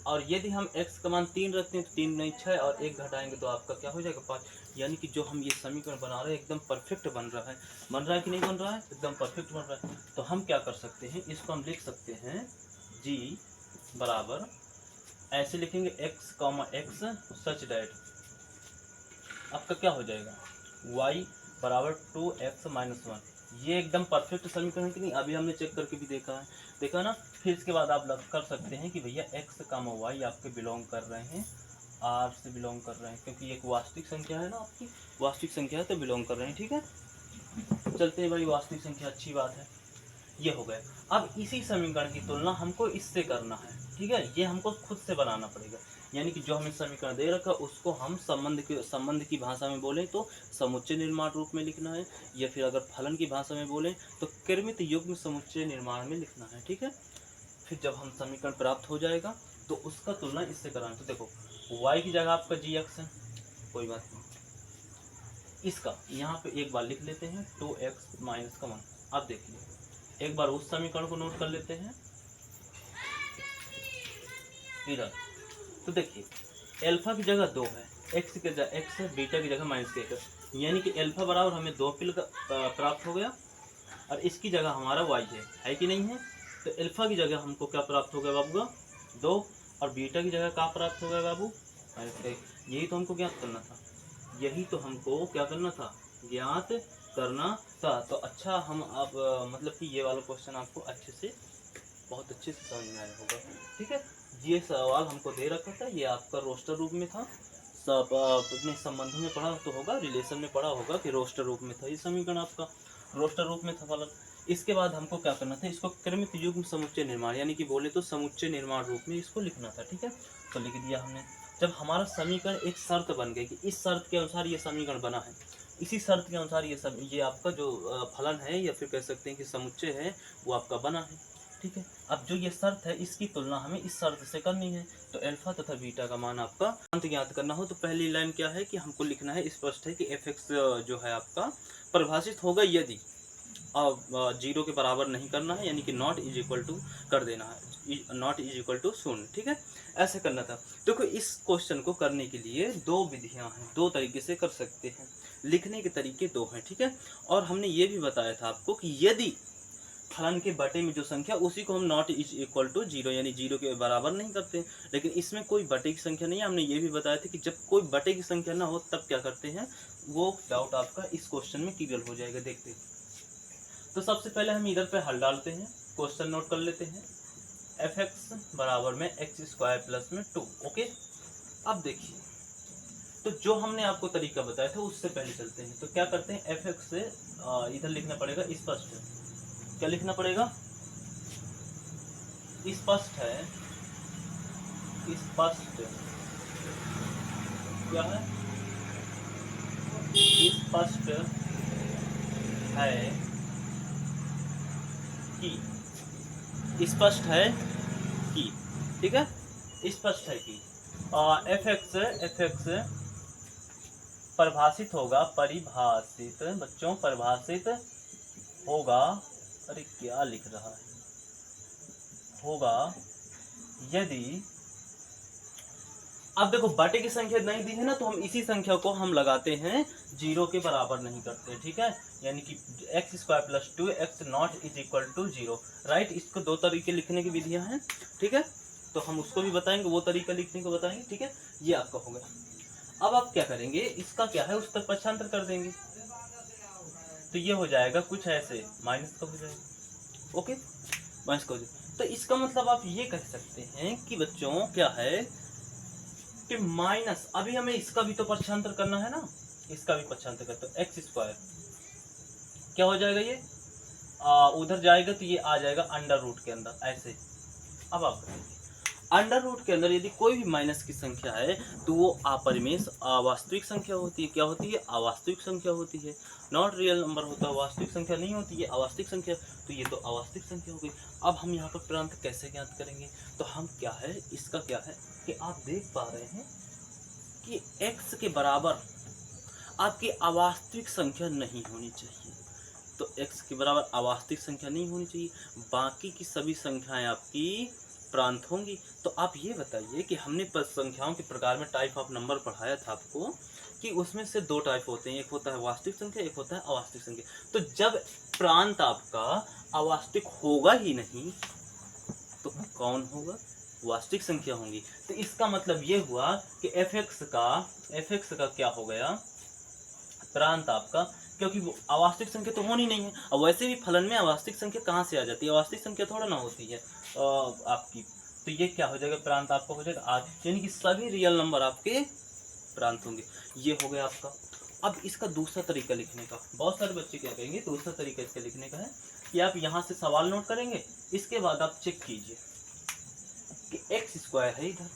और यदि हम x का मान 3 रखते हैं तो 3 नहीं 6 और 1 घटाएंगे तो आपका क्या हो जाएगा, 5। यानी कि जो हम ये समीकरण बना रहे हैं एकदम परफेक्ट बन रहा है कि नहीं बन रहा है, एकदम परफेक्ट बन रहा है। तो हम क्या कर सकते हैं, इसको हम लिख सकते हैं g बराबर, ऐसे लिखेंगे x, सच डैट आपका क्या हो जाएगा, y बराबर 2x-1। ये एकदम परफेक्ट समीकरण है कि नहीं, अभी हमने चेक करके भी देखा ना। फिर इसके बाद आप कर सकते हैं कि भैया x, y आपके बिलोंग कर रहे हैं, r से बिलोंग कर रहे हैं, क्योंकि एक वास्तविक संख्या है ना, आपकी वास्तविक संख्या है तो बिलोंग कर रहे हैं। ठीक है, चलते हैं भाई, वास्तविक संख्या अच्छी बात है, ये हो गया। अब इसी समीकरण की तुलना हमको इससे करना है। ठीक है, ये हमको खुद से बनाना पड़ेगा, यानी कि जो हमें समीकरण दे रखा उसको हम संबंध की भाषा में बोलें तो समुच्चय निर्माण रूप में लिखना है, या फिर अगर फलन की भाषा में बोलें तो क्रमित युग्म समुच्चय निर्माण में लिखना है। ठीक है, फिर जब हम समीकरण प्राप्त हो जाएगा तो उसका तुलना इससे कराएं। तो देखो y की जगह आपका जी एक्स है, कोई बात नहीं, इसका यहाँ पे एक बार लिख लेते हैं 2x-1। अब देखिए एक बार उस समीकरण को नोट कर लेते हैं इधर। तो देखिए अल्फा की जगह 2 है, एक्स की जगह x है, बीटा की जगह -1 है, यानी कि अल्फा बराबर हमें 2 पिल प्राप्त हो गया और इसकी जगह हमारा y है कि नहीं है। तो अल्फा की जगह हमको क्या प्राप्त हो गया बाबू, 2, और बीटा की जगह क्या प्राप्त हो गया बाबू, -1। यही तो हमको ज्ञात करना था, ज्ञात करना था। तो अच्छा, हम अब मतलब कि ये वाला क्वेश्चन आपको बहुत अच्छे से समझ में आया होगा। ठीक है, ये सवाल हमको दे रखा था, ये आपका रोस्टर रूप में था, सब अपने संबंधों में पढ़ा तो होगा, रिलेशन में पढ़ा होगा कि रोस्टर रूप में था ये समीकरण आपका, रोस्टर रूप में था फलन। इसके बाद हमको क्या करना था, इसको क्रमित युग्म समुच्चय निर्माण यानी कि बोले तो समुच्चय निर्माण रूप में इसको लिखना था, ठीक है। तो लिख दिया हमने। जब हमारा समीकरण एक शर्त बन गई कि इस शर्त के अनुसार ये समीकरण बना है, इसी शर्त के अनुसार ये आपका जो फलन है या फिर कह सकते हैं कि समुच्चय है वो आपका बना है, ठीक है। अब जो ये शर्त है इसकी तुलना हमें इस शर्त से करनी है। तो अल्फा तथा बीटा का मान आपका अंत ज्ञात करना हो तो पहली लाइन क्या है कि हमको लिखना है, स्पष्ट है कि एफ एक्स जो है आपका परिभाषित होगा यदि जीरो के बराबर नहीं करना है, यानी कि नॉट इज इक्वल टू कर देना है, नॉट इज इक्वल टू शून्य, ठीक है। ऐसे करना था। देखो इस क्वेश्चन को करने के लिए दो विधियां हैं, दो तरीके से कर सकते हैं, लिखने के तरीके दो हैं, ठीक है। और हमने ये भी बताया था आपको कि यदि फलन के बटे में जो संख्या उसी को हम not is equal to zero यानी जीरो के बराबर नहीं करते, लेकिन इसमें कोई बटे की संख्या नहीं है। हमने ये भी बताया था कि जब कोई बटे की संख्या ना हो तब क्या करते हैं, वो डाउट आपका इस क्वेश्चन में क्लियर हो जाएगा। देखते हैं तो सबसे पहले हम इधर पे हल डालते हैं, क्वेश्चन नोट कर लेते हैं। एफ एक्स बराबर में एक्स स्क्वायर प्लस में 2, ओके। अब देखिए तो जो हमने आपको तरीका बताया था उससे पहले चलते हैं। तो क्या करते हैं, एफ एक्स से इधर लिखना पड़ेगा स्पष्ट है, क्या लिखना पड़ेगा, स्पष्ट है, स्पष्ट क्या है, स्पष्ट है कि, स्पष्ट है कि, ठीक है, स्पष्ट है कि एफ एक्स परिभाषित होगा, परिभाषित बच्चों परिभाषित होगा, अरे क्या लिख रहा है, होगा यदि, अब देखो बटे की संख्या नहीं दी है ना तो हम इसी संख्या को हम लगाते हैं, जीरो के बराबर नहीं करते, ठीक है। यानी कि x square plus 2 x naught is equal to zero, right. इसको दो तरीके लिखने की विधियां हैं, ठीक है। तो हम उसको भी बताएंगे, वो तरीका लिखने को बताएंगे, ठीक है। ये आपका हो गया। अब आप क्या करेंगे, इसका क्या है उस तक पक्षांतर कर देंगे, तो ये हो जाएगा कुछ ऐसे, माइनस का हो जाएगा, ओके, माइनस का हो जाएगा। तो इसका मतलब आप ये कह सकते हैं कि बच्चों क्या है कि माइनस, अभी हमें इसका भी तो पक्षांतर करना है ना, इसका भी पक्षांतर करते हो, एक्स स्क्वायर क्या हो जाएगा, ये उधर जाएगा तो ये आ जाएगा अंडर रूट के अंदर ऐसे। अब आप करेंगे अंडर रूट के अंदर यदि कोई भी माइनस की संख्या है तो वो अपरिमेय अवास्तविक संख्या होती है, क्या होती है, अवास्तविक संख्या होती है, नॉट रियल नंबर होता है, वास्तविक संख्या नहीं होती है, अवास्तविक संख्या, तो ये तो अवास्तविक संख्या हो गई। अब हम यहाँ पर प्रांत कैसे ज्ञात करेंगे, तो हम क्या है, इसका क्या है कि आप देख पा रहे हैं कि x के बराबर आपकी अवास्तविक संख्या नहीं होनी चाहिए, तो x के बराबर अवास्तविक संख्या नहीं होनी चाहिए, बाकी की सभी संख्याएं आपकी प्रांत होंगी। तो आप ये बताइए कि हमने संख्याओं के प्रकार में टाइप ऑफ नंबर पढ़ाया था आपको कि उसमें से दो टाइप होते हैं, एक होता है वास्तविक संख्या, एक होता है अवास्तविक संख्या। तो जब प्रांत आपका अवास्तविक होगा ही नहीं तो कौन होगा, वास्तविक संख्या होंगी। तो इसका मतलब ये हुआ कि एफ एक्स का क्या हो गया, प्रांत आपका, क्योंकि वो अवास्तविक संख्या तो होनी नहीं है। और वैसे भी फलन में अवास्तविक संख्या कहाँ से आ जाती है, अवास्तविक संख्या थोड़ा ना होती है आपकी। तो ये क्या हो जाएगा, प्रांत आपका हो जाएगा आठ, यानी कि सभी रियल नंबर आपके प्रांत होंगे। ये हो गया आपका। अब इसका दूसरा तरीका लिखने का, बहुत सारे बच्चे क्या करेंगे, दूसरा तरीका इसका लिखने का है कि आप यहाँ से सवाल नोट करेंगे, इसके बाद आप चेक कीजिए कि एक्स स्क्वायर है इधर,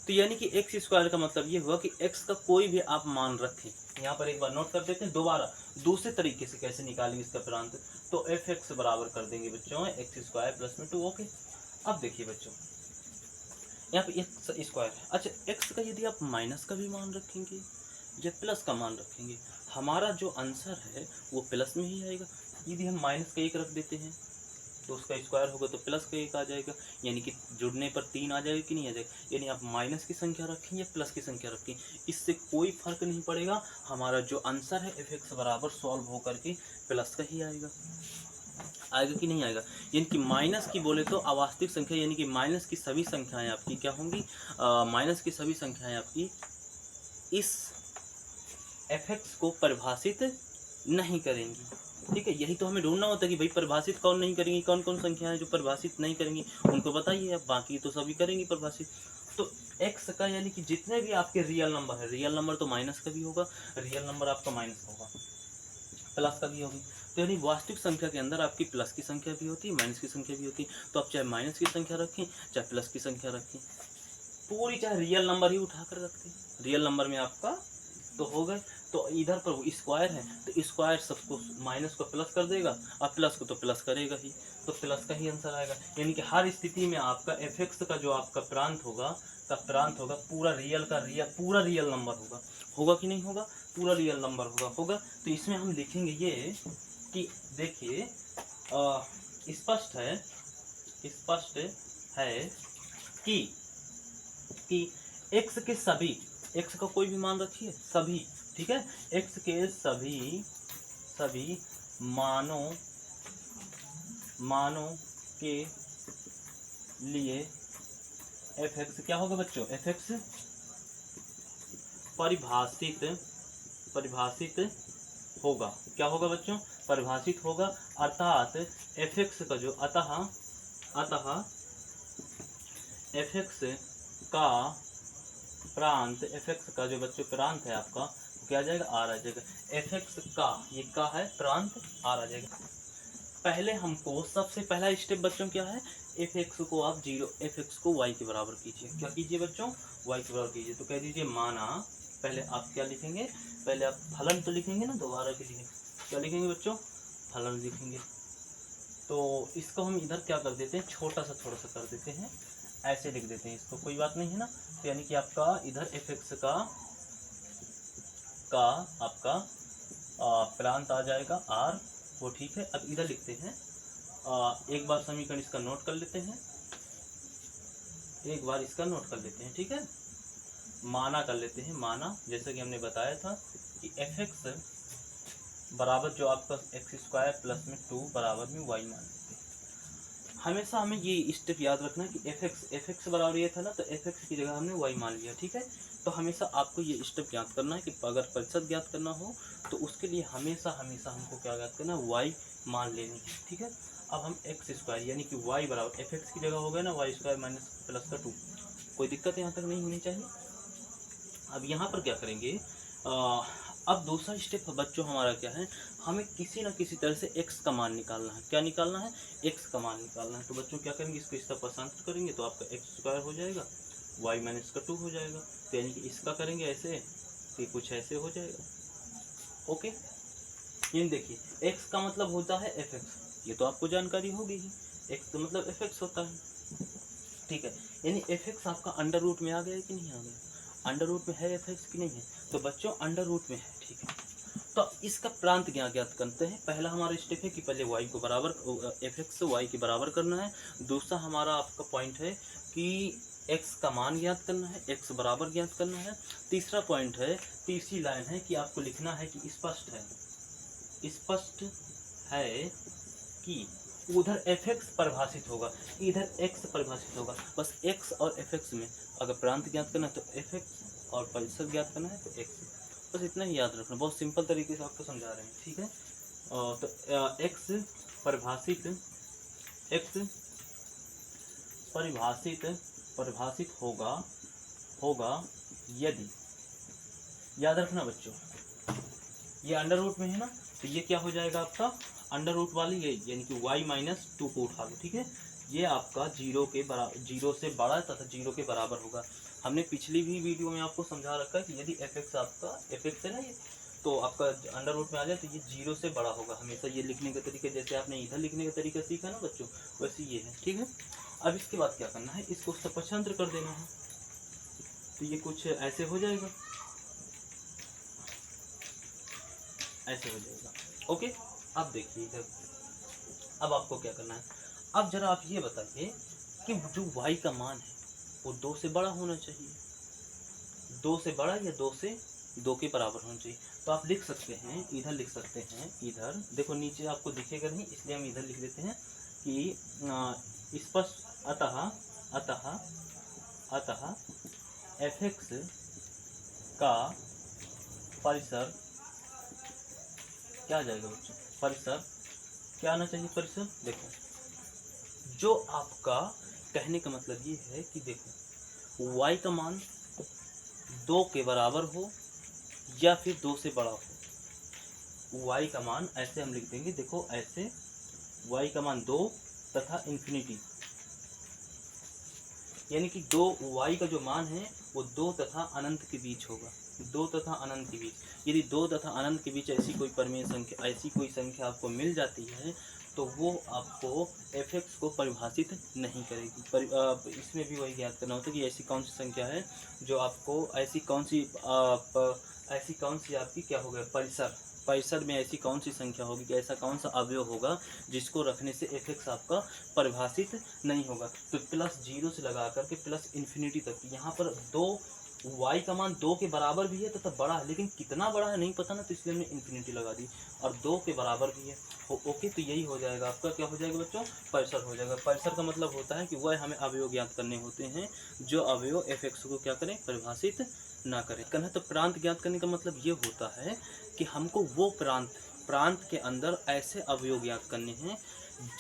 तो यानी कि एक्स स्क्वायर का मतलब ये हुआ कि एक्स का कोई भी आप मान रखें, यहाँ पर एक बार नोट कर देते हैं, दोबारा दूसरे तरीके से कैसे निकालेंगे इसका प्रांत, तो एफ एक्स बराबर कर देंगे बच्चों एक्स स्क्वायर प्लस में 2, ओके। अब देखिए बच्चों यहाँ पे एक्स स्क्वायर है, अच्छा एक्स का यदि आप माइनस का भी मान रखेंगे या प्लस का मान रखेंगे, हमारा जो आंसर है वो प्लस में ही आएगा। यदि हम माइनस का 1 रख देते हैं तो उसका स्क्वायर होगा तो प्लस का 1 आ जाएगा, यानी कि जुड़ने पर 3 आ जाएगा कि नहीं आ जाएगा। यानी आप माइनस की संख्या रखें या प्लस की संख्या रखें, इससे कोई फर्क नहीं पड़ेगा, हमारा जो आंसर है एफ एक्स बराबर सॉल्व होकर के प्लस का ही आएगा। आएगा कि नहीं आएगा, यानी कि माइनस की बोले तो अवास्तविक संख्या, यानी कि माइनस की सभी संख्याएं आपकी क्या होंगी, माइनस की सभी संख्याएं आपकी इस एफ एक्स को परिभाषित नहीं करेंगी, ठीक है। यही तो हमें ढूंढना होता है कि भाई परिभाषित कौन नहीं करेंगी, कौन कौन संख्याएं जो परिभाषित नहीं करेंगी उनको बताइए आप, बाकी तो सभी करेंगी परिभाषित। तो एक्स का यानी कि जितने भी आपके रियल नंबर है, रियल नंबर तो माइनस का भी होगा, रियल नंबर आपका माइनस का होगा, प्लस का भी होगी। तो यानी वास्तविक संख्या के अंदर आपकी प्लस की संख्या भी होती है, माइनस की संख्या भी होती है। तो आप चाहे माइनस की संख्या रखें चाहे प्लस की संख्या रखें, पूरी चाहे रियल नंबर ही उठाकर रखते हैं, रियल नंबर में आपका तो हो गए। तो इधर पर स्क्वायर है तो स्क्वायर सबको माइनस को प्लस कर देगा और प्लस को तो प्लस करेगा ही, तो प्लस का ही आंसर आएगा। यानी कि हर स्थिति में आपका एफ एक्स का जो आपका प्रांत होगा पूरा रियल का रियल पूरा रियल नंबर होगा, होगा कि नहीं होगा, पूरा रियल नंबर होगा। तो इसमें हम लिखेंगे ये कि देखिए स्पष्ट है कि x के सभी, x का कोई भी मान रखिए सभी, ठीक है, x के सभी मानों के लिए एफ एक्स क्या होगा बच्चों, एफ एक्स परिभाषित होगा, क्या होगा बच्चों, परिभाषित होगा। अर्थात एफ एक्स का जो अतः एफ एक्स का प्रांत, एफ एक्स का जो बच्चों प्रांत है आपका क्या आ जाएगा, आर आ जाएगा। एफ एक्स का ये का है प्रांत, आर आ जाएगा। पहले हमको सबसे पहला स्टेप बच्चों क्या है, एफ एक्स को आप एफ एक्स को वाई के बराबर कीजिए। क्या कीजिए बच्चों, वाई के बराबर कीजिए। तो कह दीजिए माना, पहले आप क्या लिखेंगे, पहले आप फलन तो लिखेंगे ना, दोबारा के लिए क्या लिखेंगे बच्चों, फलन लिखेंगे। तो इसको हम इधर क्या कर देते हैं, छोटा सा थोड़ा सा कर देते हैं, ऐसे लिख देते हैं इसको, कोई बात नहीं है ना। तो यानी कि आपका इधर एफ एक्स का आपका प्रांत आ जाएगा आर, वो ठीक है। अब इधर लिखते हैं एक बार समीकरण इसका नोट कर लेते हैं, एक बार इसका नोट कर लेते हैं, ठीक है। माना कर लेते हैं, माना जैसे कि हमने बताया था कि एफ एक्स बराबर जो आपका एक्स स्क्वायर प्लस में 2 बराबर में वाई मान लेते हैं। हमेशा हमें ये स्टेप याद रखना है कि एफ एक्स बराबर ये था ना, तो एफ एक्स की जगह हमने वाई मान लिया, ठीक है। तो हमेशा आपको ये स्टेप याद करना है कि अगर प्रतिशत ज्ञात करना हो तो उसके लिए हमेशा हमको क्या याद करना है, वाई मान लेनी है, ठीक है। अब हम एक्स स्क्वायर यानी कि वाई बराबर एफ एक्स की जगह हो गया ना, वाई स्क्वायर माइनस प्लस का 2, कोई दिक्कत यहाँ तक नहीं होनी चाहिए। अब यहाँ पर क्या करेंगे, अब दूसरा स्टेप बच्चों हमारा क्या है, हमें किसी ना किसी तरह से x का मान निकालना है। क्या निकालना है, x का मान निकालना है। तो बच्चों क्या करेंगे, इसको इसका पासांतर करेंगे तो आपका एक्स स्क्वायर हो जाएगा, y माइनस का 2 हो जाएगा। तो यानी कि इसका करेंगे ऐसे कि कुछ ऐसे हो जाएगा, ओके। ये देखिए x का मतलब होता है एफ एक्स, ये तो आपको जानकारी होगी ही, x का मतलब एफ एक्स होता है, ठीक है। यानी एफ एक्स आपका अंडर रूट में आ गया कि नहीं आ गया, अंडर रूट में है एफ एक्स की नहीं है, तो बच्चों अंडर रूट में है, ठीक है। तो इसका प्रांत ज्ञात करते हैं। पहला हमारा स्टेप है कि पहले वाई को बराबर एफ एक्स वाई के बराबर करना है। दूसरा हमारा आपका पॉइंट है कि एक्स का मान ज्ञात करना है, एक्स बराबर ज्ञात करना है। तीसरा पॉइंट है, तीसरी लाइन है कि आपको लिखना है कि स्पष्ट है कि उधर एफ एक्स परिभाषित होगा, इधर एक्स परिभाषित होगा। बस एक्स और एफ एक्स में अगर प्रांत ज्ञात करना है तो एफ एक्स और प्रतिशत ज्ञात करना है तो एक्स, बस इतना ही याद रखना। बहुत सिंपल तरीके से आपको समझा रहे हैं, ठीक है। तो एक्स परिभाषित होगा यदि, याद रखना बच्चों, ये अंडर रूट में है ना, तो ये क्या हो जाएगा आपका अंडर रूट वाली ये, यानी कि y माइनस 2 को उठा लो, ठीक है। ये आपका जीरो से बड़ा तथा जीरो के बराबर होगा। हमने पिछली भी वीडियो में आपको समझा रखा है कि यदि एफ एक्स आपका एफ एक्स है ना ये, तो आपका अंडर रूट में आ जाए तो ये जीरो से बड़ा होगा। हमेशा ये लिखने का तरीका जैसे आपने इधर लिखने का तरीका सीखा ना बच्चों, वैसे ये है, ठीक है। अब इसके बाद क्या करना है, इसको सपक्षांतर कर देना है, तो ये कुछ ऐसे हो जाएगा, ऐसे हो जाएगा, ओके। अब देखिए इधर, अब आपको क्या करना है, अब जरा आप ये बताइए कि जो y का मान है वो 2 से बड़ा होना चाहिए, 2 से बड़ा या 2 के बराबर होना चाहिए। तो आप लिख सकते हैं, इधर लिख सकते हैं, इधर देखो नीचे आपको दिखेगा नहीं इसलिए हम इधर लिख देते हैं कि स्पष्ट अतः एफ एक्स का परिसर क्या आ जाएगा बच्चों, परिसर क्या आना चाहिए, परिसर। देखो जो आपका कहने का मतलब ये है कि देखो y का मान 2 के बराबर हो या फिर 2 से बड़ा हो। y का मान ऐसे हम लिख देंगे, देखो ऐसे y का मान 2 तथा इन्फिनिटी, यानी कि 2y का जो मान है वो 2 तथा अनंत के बीच होगा, 2 तथा अनंत के बीच। यदि 2 तथा अनंत के बीच ऐसी कोई परिमेय संख्या, ऐसी कोई संख्या आपको मिल जाती है तो वो आपको fx को परिभाषित नहीं करेगी। इसमें भी वही ज्ञात करना होता है कि ऐसी कौन सी संख्या है जो आपको, ऐसी कौन सी आपकी क्या हो गया परिसर में ऐसी कौन सी संख्या होगी कि ऐसा कौन सा अवयव होगा जिसको रखने से fx आपका परिभाषित नहीं होगा। तो +0 से लगा करके प्लस इन्फिनिटी तक, यहाँ पर 2y का मान 2 के बराबर भी है तथा बड़ा है, लेकिन कितना बड़ा है नहीं पता ना, तो इसलिए हमने इन्फिनिटी लगा दी, और 2 के बराबर भी है। ओके, तो यही हो जाएगा आपका, क्या हो जाएगा बच्चों, परिसर हो जाएगा। परिसर का मतलब होता है कि वह हमें अवयव ज्ञात करने होते हैं जो अवयव fx को क्या करें, परिभाषित ना करें। कहना तो प्रांत ज्ञात करने का मतलब ये होता है कि हमको वो प्रांत के अंदर ऐसे अवयव ज्ञात करने हैं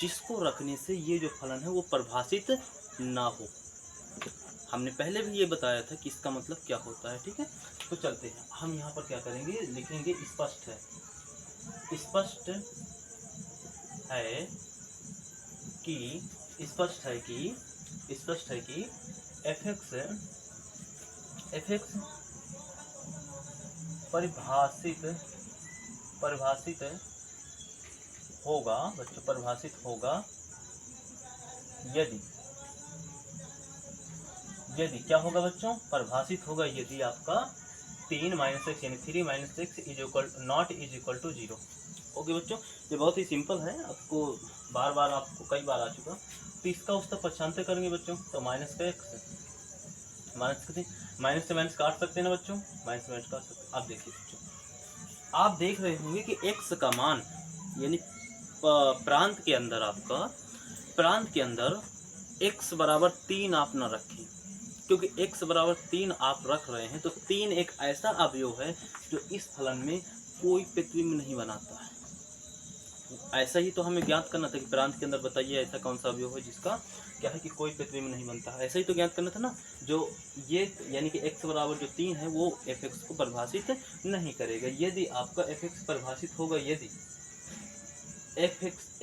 जिसको रखने से ये जो फलन है वो परिभाषित ना हो। हमने पहले भी ये बताया था कि इसका मतलब क्या होता है, ठीक है। तो चलते हैं, हम यहाँ पर क्या करेंगे, लिखेंगे स्पष्ट है कि fx परिभाषित होगा बच्चों, परिभाषित होगा यदि क्या होगा बच्चों, परिभाषित होगा यदि आपका 3 - x यानी 3 - x naught is equal to 0। Okay बच्चों, ये बहुत ही सिंपल है, आपको बार बार आपको कई बार आ चुका। तो इसका उसका पक्षांतर करेंगे बच्चों, तो माइनस का x, माइनस से माइनस काट सकते हैं ना बच्चों, माइनस से माइनस काट सकते हैं। अब देखिए बच्चों, आप देख रहे होंगे कि x का मान यानी प्रांत के अंदर x बराबर 3 आप न रखें, क्योंकि x बराबर 3 आप रख रहे हैं तो 3 एक ऐसा अवयव है जो इस फलन में कोई प्रतिबिंब नहीं बनाता है। ऐसा ही तो हमें ज्ञात करना था कि प्रांत के अंदर बताइए ऐसा कौन सा अवयव है जिसका क्या है कि कोई प्रतिबिंब नहीं बनता है। ऐसा ही तो ज्ञात करना था ना, जो ये यानी कि x बराबर जो 3 है वो fx को परिभाषित नहीं करेगा। यदि आपका fx परिभाषित होगा, यदि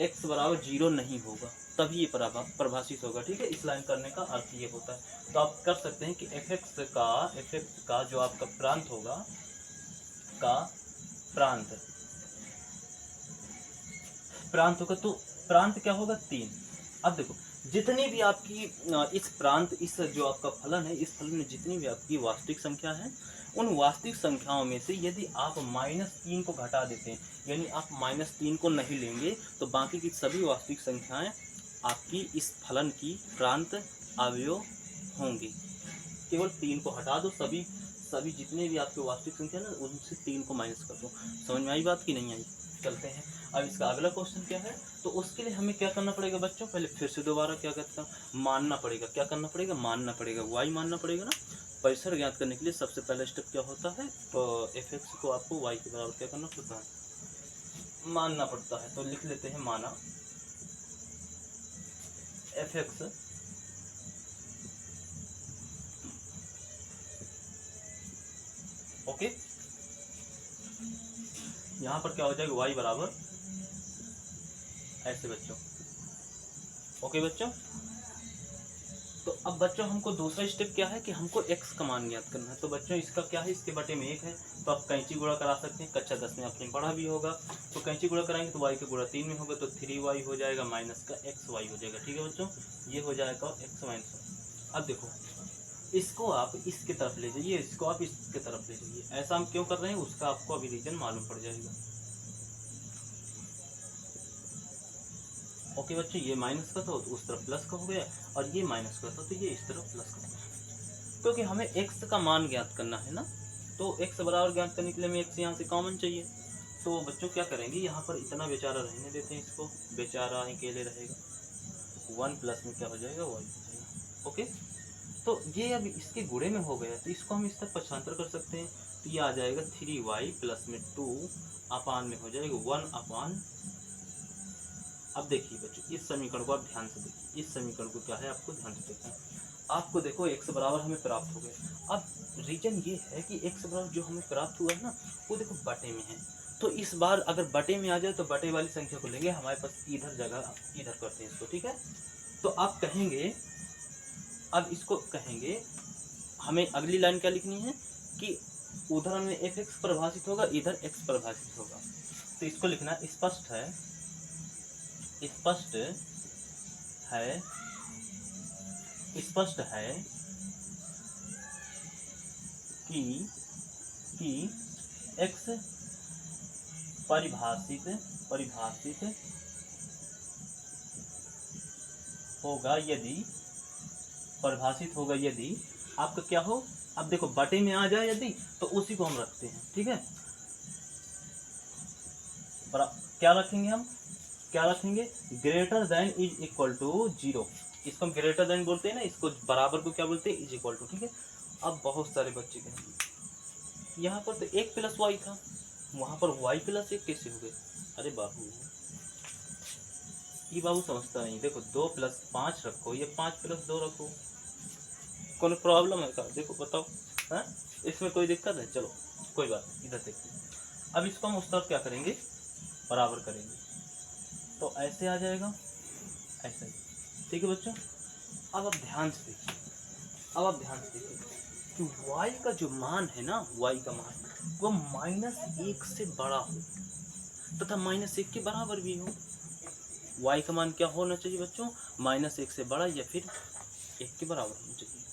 x बराबर 0 नहीं होगा तभी ये परिभाषित होगा, ठीक है। इस लाइन करने का अर्थ ये होता है। तो आप कर सकते हैं कि fx का जो आपका प्रांत होगा, प्रांत होगा, तो प्रांत क्या होगा, 3। अब देखो, जितनी भी आपकी इस जो आपका फलन है, इस फलन में जितनी भी आपकी वास्तविक संख्या है, उन वास्तविक संख्याओं में से यदि आप -3 को घटा देते हैं, यानी आप -3 को नहीं लेंगे, तो बाकी की सभी वास्तविक संख्याएं आपकी इस फलन की प्रांत अवयव होंगी। केवल 3 को हटा दो, सभी जितने भी आपके वास्तविक संख्या ना, उनसे 3 को माइनस कर दो। समझ में आई बात की नहीं आई? चलते हैं, अब इसका अगला क्वेश्चन क्या है। तो उसके लिए हमें क्या करना पड़ेगा बच्चों, पहले फिर से दोबारा क्या कहता हूँ, मानना पड़ेगा। क्या करना पड़ेगा, मानना पड़ेगा, y मानना पड़ेगा ना। परिसर ज्ञात करने के लिए सबसे पहला स्टेप क्या होता है, तो fx को आपको y के बराबर क्या करना पड़ता है, मानना पड़ता है। तो लिख लेते हैं, माना fx ओके। यहाँ पर क्या हो जाएगा, y बराबर ऐसे बच्चों। ओके बच्चों, तो अब बच्चों हमको दूसरा स्टेप क्या है कि हमको x का मान ज्ञात करना है। तो बच्चों इसका क्या है, इसके बटे में 1 है, तो आप कैंची गुणा करा सकते हैं। कक्षा 10 में आपने पढ़ा भी होगा। तो कैंची गुणा कराएंगे तो y का गुणा 3 में होगा, तो 3y हो जाएगा माइनस का xy हो जाएगा, ठीक है बच्चों। ये हो जाएगा x माइनस y। अब देखो, इसको आप इसके तरफ ले जाइए, इसको आप इसके तरफ ले जाइए। ऐसा हम क्यों कर रहे हैं, उसका आपको अभी रीजन मालूम पड़ जाएगा। ओके बच्चों, ये माइनस का था तो उस तरफ प्लस का हो गया, और ये माइनस का था तो ये इस तरफ प्लस का हो गया, क्योंकि हमें x का मान ज्ञात करना है ना। तो x बराबर ज्ञात करने के लिए हमें x यहाँ से कॉमन चाहिए। तो बच्चों क्या करेंगे, यहाँ पर इतना बेचारा रहने देते हैं, इसको बेचारा अकेले रहेगा, 1 प्लस में क्या हो जाएगा, y हो जाएगा। ओके, तो ये अब इसके गुणे में हो गया, तो इसको हम इस तक पक्षांतर कर सकते हैं। तो ये आ जाएगा 3y प्लस में 2 अपान में हो जाएगा 1 अपान। अब देखिए बच्चों, इस समीकरण को आप ध्यान से देखिए, इस समीकरण को क्या है आपको ध्यान से देखना। आपको देखो x बराबर हमें प्राप्त हो गया। अब रीजन ये है कि x बराबर जो हमें प्राप्त हुआ है ना, वो देखो बटे में है, तो इस बार अगर बटे में आ जाए तो बटे वाली संख्या को लेंगे, हमारे पास इधर जगह इधर करते हैं इसको, ठीक है। तो आप कहेंगे, अब इसको कहेंगे हमें अगली लाइन क्या लिखनी है कि उधर में fx परिभाषित होगा, इधर x परिभाषित होगा। तो इसको लिखना स्पष्ट है, स्पष्ट है, स्पष्ट है कि x परिभाषित होगा यदि, परिभाषित होगा यदि आपका क्या हो, अब देखो बटे में आ जाए यदि, तो उसी को हम रखते हैं, ठीक है। क्या रखेंगे हम, क्या रखेंगे, greater than is equal to 0, इसको हम ग्रेटर देन बोलते हैं ना, इसको बराबर को क्या बोलते हैं, इज इक्वल टू, ठीक है। अब बहुत सारे बच्चे कहेंगे यहाँ पर तो 1 + y था, वहां पर y + 1 कैसे हो गए। अरे बाबू, ये बाबू समझता नहीं, देखो 2 + 5 रखो, ये 5 + 2 रखो, कौन प्रॉब्लम है क्या, देखो बताओ, है इसमें कोई दिक्कत है, चलो कोई बात नहीं, इधर देखते हैं। अब इसको हम उस तरफ क्या करेंगे, बराबर करेंगे, तो ऐसे आ जाएगा, ऐसे, ठीक है बच्चों। अब आप ध्यान से देखिए, अब आप ध्यान से देखिए कि y का जो मान है ना, y का मान वो -1 से बड़ा हो तथा -1 के बराबर भी हो। y का मान क्या होना चाहिए बच्चों, -1 से बड़ा या फिर 1 के बराबर होना चाहिए।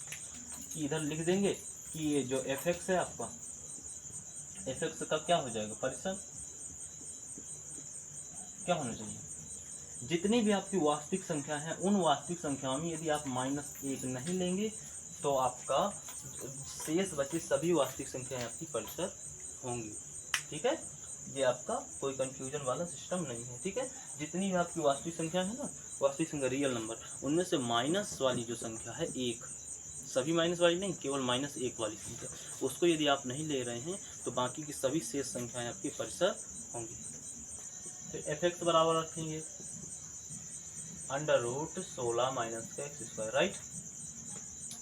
इधर लिख देंगे कि ये जो fx है आपका, fx का क्या हो जाएगा, परिसर क्या होना चाहिए, जितनी भी आपकी वास्तविक संख्या है उन वास्तविक संख्याओं में यदि आप -1 नहीं लेंगे तो आपका शेष बचे सभी वास्तविक संख्याएं आपकी परिसर होंगी, ठीक है। ये आपका कोई कंफ्यूजन वाला सिस्टम नहीं है, ठीक है। जितनी भी आपकी वास्तविक संख्या है ना, वास्तविक संख्या रियल नंबर, उनमें से माइनस वाली जो संख्या है 1, सभी माइनस वाली नहीं, केवल -1 वाली संख्या, उसको यदि आप नहीं ले रहे हैं तो बाकी की सभी शेष संख्याएं आपकी परिसर होंगी। तो fx बराबर रखेंगे √16 - राइट।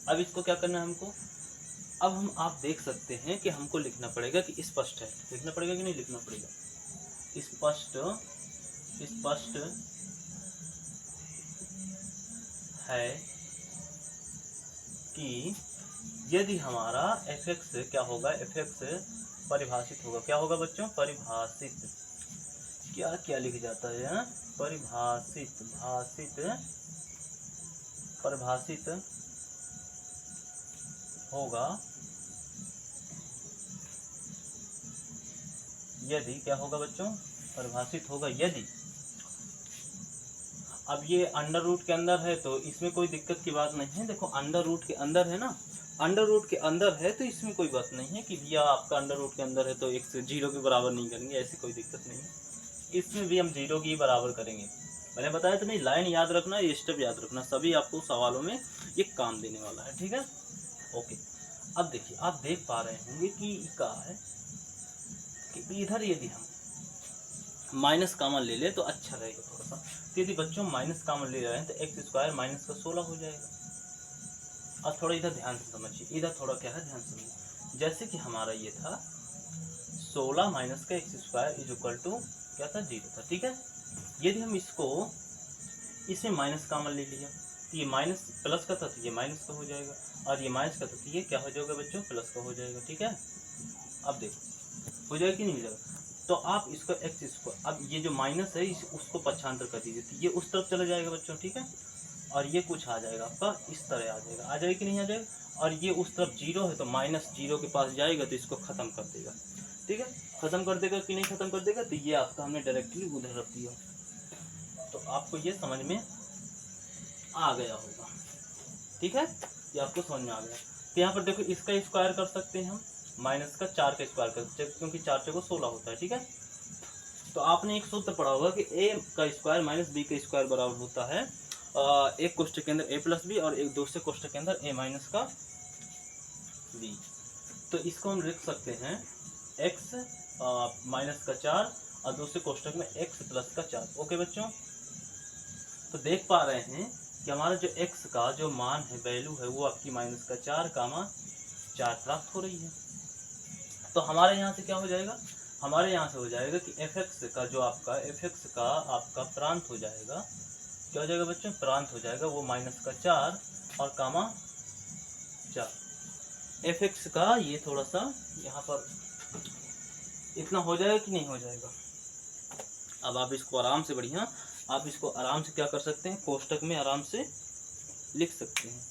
अब इसको क्या करना है हमको, अब हम आप देख सकते हैं कि हमको लिखना पड़ेगा कि स्पष्ट है, लिखना पड़ेगा कि नहीं लिखना पड़ेगा, स्पष्ट है कि यदि हमारा fx क्या होगा, fx परिभाषित होगा, क्या होगा बच्चों, परिभाषित, क्या क्या लिख जाता है, परिभाषित होगा यदि, क्या होगा बच्चों, परिभाषित होगा यदि। अब ये अंडर रूट के अंदर है तो इसमें कोई दिक्कत की बात नहीं है, देखो अंडर रूट के अंदर है ना, अंडर रूट के अंदर है तो इसमें कोई बात नहीं है कि भैया आपका अंडर रूट के अंदर है तो x 0 के बराबर नहीं करेंगे, ऐसी कोई दिक्कत नहीं है, इसमें भी हम 0 की बराबर करेंगे। मैंने बताया तो नहीं, लाइन याद रखना, ये स्टेप याद रखना, सभी आपको सवालों में ये काम देने वाला है, ठीक है। ओके, अब देखिए, आप देख पा रहे होंगे कि क्या है कि इधर यदि हम माइनस कॉमन ले ले तो अच्छा रहेगा थोड़ा सा। तो यदि बच्चों माइनस कॉमन ले रहे हैं तो x² माइनस का 16 हो जाएगा। अब थोड़ा इधर ध्यान से समझिए, इधर थोड़ा क्या है ध्यान से समझिए, जैसे कि हमारा ये था 16 माइनस का x² इज इक्वल टू क्या था, 0 था, ठीक है। यदि हम इसको इसमें माइनस कॉमन ले लिया तो ये माइनस प्लस का था तो ये माइनस का हो जाएगा, और ये माइनस का था तो ये क्या हो जाएगा बच्चों, प्लस का हो जाएगा, ठीक है। अब देखो हो जाएगा कि नहीं हो जाएगा, तो आप इसको x², अब ये जो माइनस है उसको पक्षांतर कर दीजिए तो ये उस तरफ चला जाएगा बच्चों, ठीक है। और ये कुछ आ जाएगा आपका इस तरह आ जाएगा कि नहीं आ जाएगा, और ये उस तरफ 0 है तो -0 के पास जाएगा तो इसको खत्म कर देगा, ठीक है। खत्म कर देगा कि नहीं खत्म कर देगा, तो ये आपका हमने डायरेक्टली उधर रख दिया, तो आपको ये समझ में आ गया होगा, ठीक है, ये आपको समझ में आ गया। तो यहाँ पर देखो इसका स्क्वायर कर सकते हैं हम, माइनस का 4 का स्क्वायर कर सकते हैं, क्योंकि 4 × 16 होता है, ठीक है। तो आपने एक सूत्र पढ़ा होगा कि a का स्क्वायर माइनस b का स्क्वायर बराबर होता है एक कोष्ठक के अंदर a + b और एक दूसरे कोष्ठक के अंदर a माइनस का b। तो इसको हम लिख सकते हैं x माइनस का 4 और दूसरे कोष्ठक में x प्लस का 4। ओके बच्चों, तो देख पा रहे हैं कि हमारा जो x का जो मान है, वैल्यू है, वो आपकी माइनस का 4 प्राप्त हो रही है। तो हमारे यहाँ से क्या हो जाएगा, हमारे यहाँ से हो जाएगा कि fx का जो आपका fx का आपका प्रांत हो जाएगा, क्या हो जाएगा बच्चों, प्रांत हो जाएगा वो माइनस का 4 और कामा 4। fx का ये थोड़ा सा यहाँ पर इतना हो जाएगा कि नहीं हो जाएगा। अब आप इसको आराम से, बढ़िया आप इसको आराम से क्या कर सकते हैं, कोष्टक में आराम से लिख सकते हैं,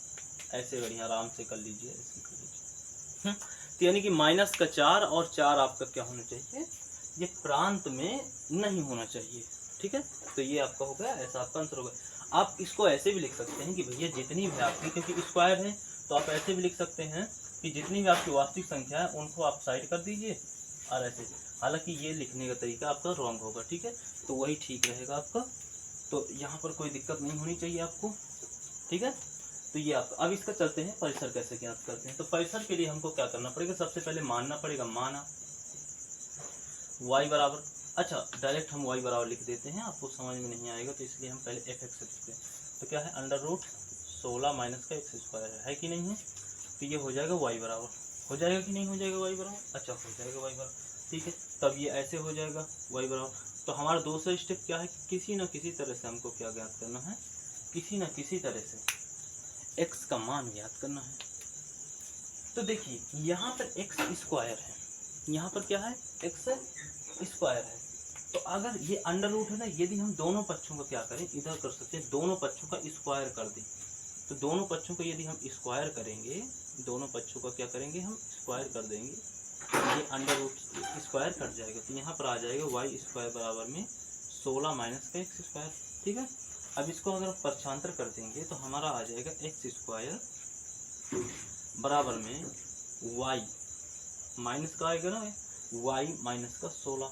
ऐसे बढ़िया आराम से कर लीजिए, ऐसे कर लीजिए। तो यानी कि माइनस का 4 और 4 आपका क्या होना चाहिए, ये प्रांत में नहीं होना चाहिए, ठीक है। तो ये आपका हो गया, ऐसा आपका आंसर होगा। आप इसको ऐसे भी लिख सकते हैं कि भैया जितनी भी आपकी, क्योंकि स्क्वायर है तो आप ऐसे भी लिख सकते हैं कि जितनी भी आपकी वास्तविक संख्या है उनको आप साइड कर दीजिए और ऐसे। हालांकि ये लिखने का तरीका आपका रॉन्ग होगा, ठीक है, तो वही ठीक रहेगा आपका। तो यहाँ पर कोई दिक्कत नहीं होनी चाहिए आपको, ठीक है। तो ये आप अब इसका चलते हैं परिसर कैसे ज्ञात करते हैं। तो परिसर के लिए हमको क्या करना पड़ेगा, सबसे पहले मानना पड़ेगा, माना y बराबर, अच्छा डायरेक्ट हम y बराबर लिख देते हैं, आपको समझ में नहीं आएगा तो इसलिए हम पहले fx लिखते हैं। तो क्या है, अंडर रूट 16 माइनस का x स्क्वायर है कि नहीं है। तो ये हो जाएगा y बराबर, हो जाएगा कि नहीं हो जाएगा y बराबर, अच्छा हो जाएगा y बराबर, ठीक है। तब ये ऐसे हो जाएगा y बराबर। तो हमारा दूसरा स्टेप क्या है, किसी न किसी तरह से हमको क्या ज्ञात करना है, किसी न किसी तरह से x का मान ज्ञात करना है। तो देखिए यहाँ पर x स्क्वायर है, यहाँ पर क्या है, x स्क्वायर है। तो अगर ये अंडर रूट है ना, यदि हम दोनों पक्षों का क्या करें, इधर कर सकते हैं, दोनों पक्षों का स्क्वायर कर दें। तो दोनों पक्षों को यदि हम स्क्वायर करेंगे, दोनों पक्षों का क्या करेंगे, हम स्क्वायर कर देंगे, ये अंडर रूट स्क्वायर कट जाएगा। तो यहाँ पर आ जाएगा वाई स्क्वायर बराबर में 16 माइनस का एक्स स्क्वायर, ठीक है। अब इसको अगर पक्षांतर कर देंगे तो हमारा आ जाएगा एक्स स्क्वायर बराबर में वाई माइनस का आएगा ना, वाई माइनस का 16,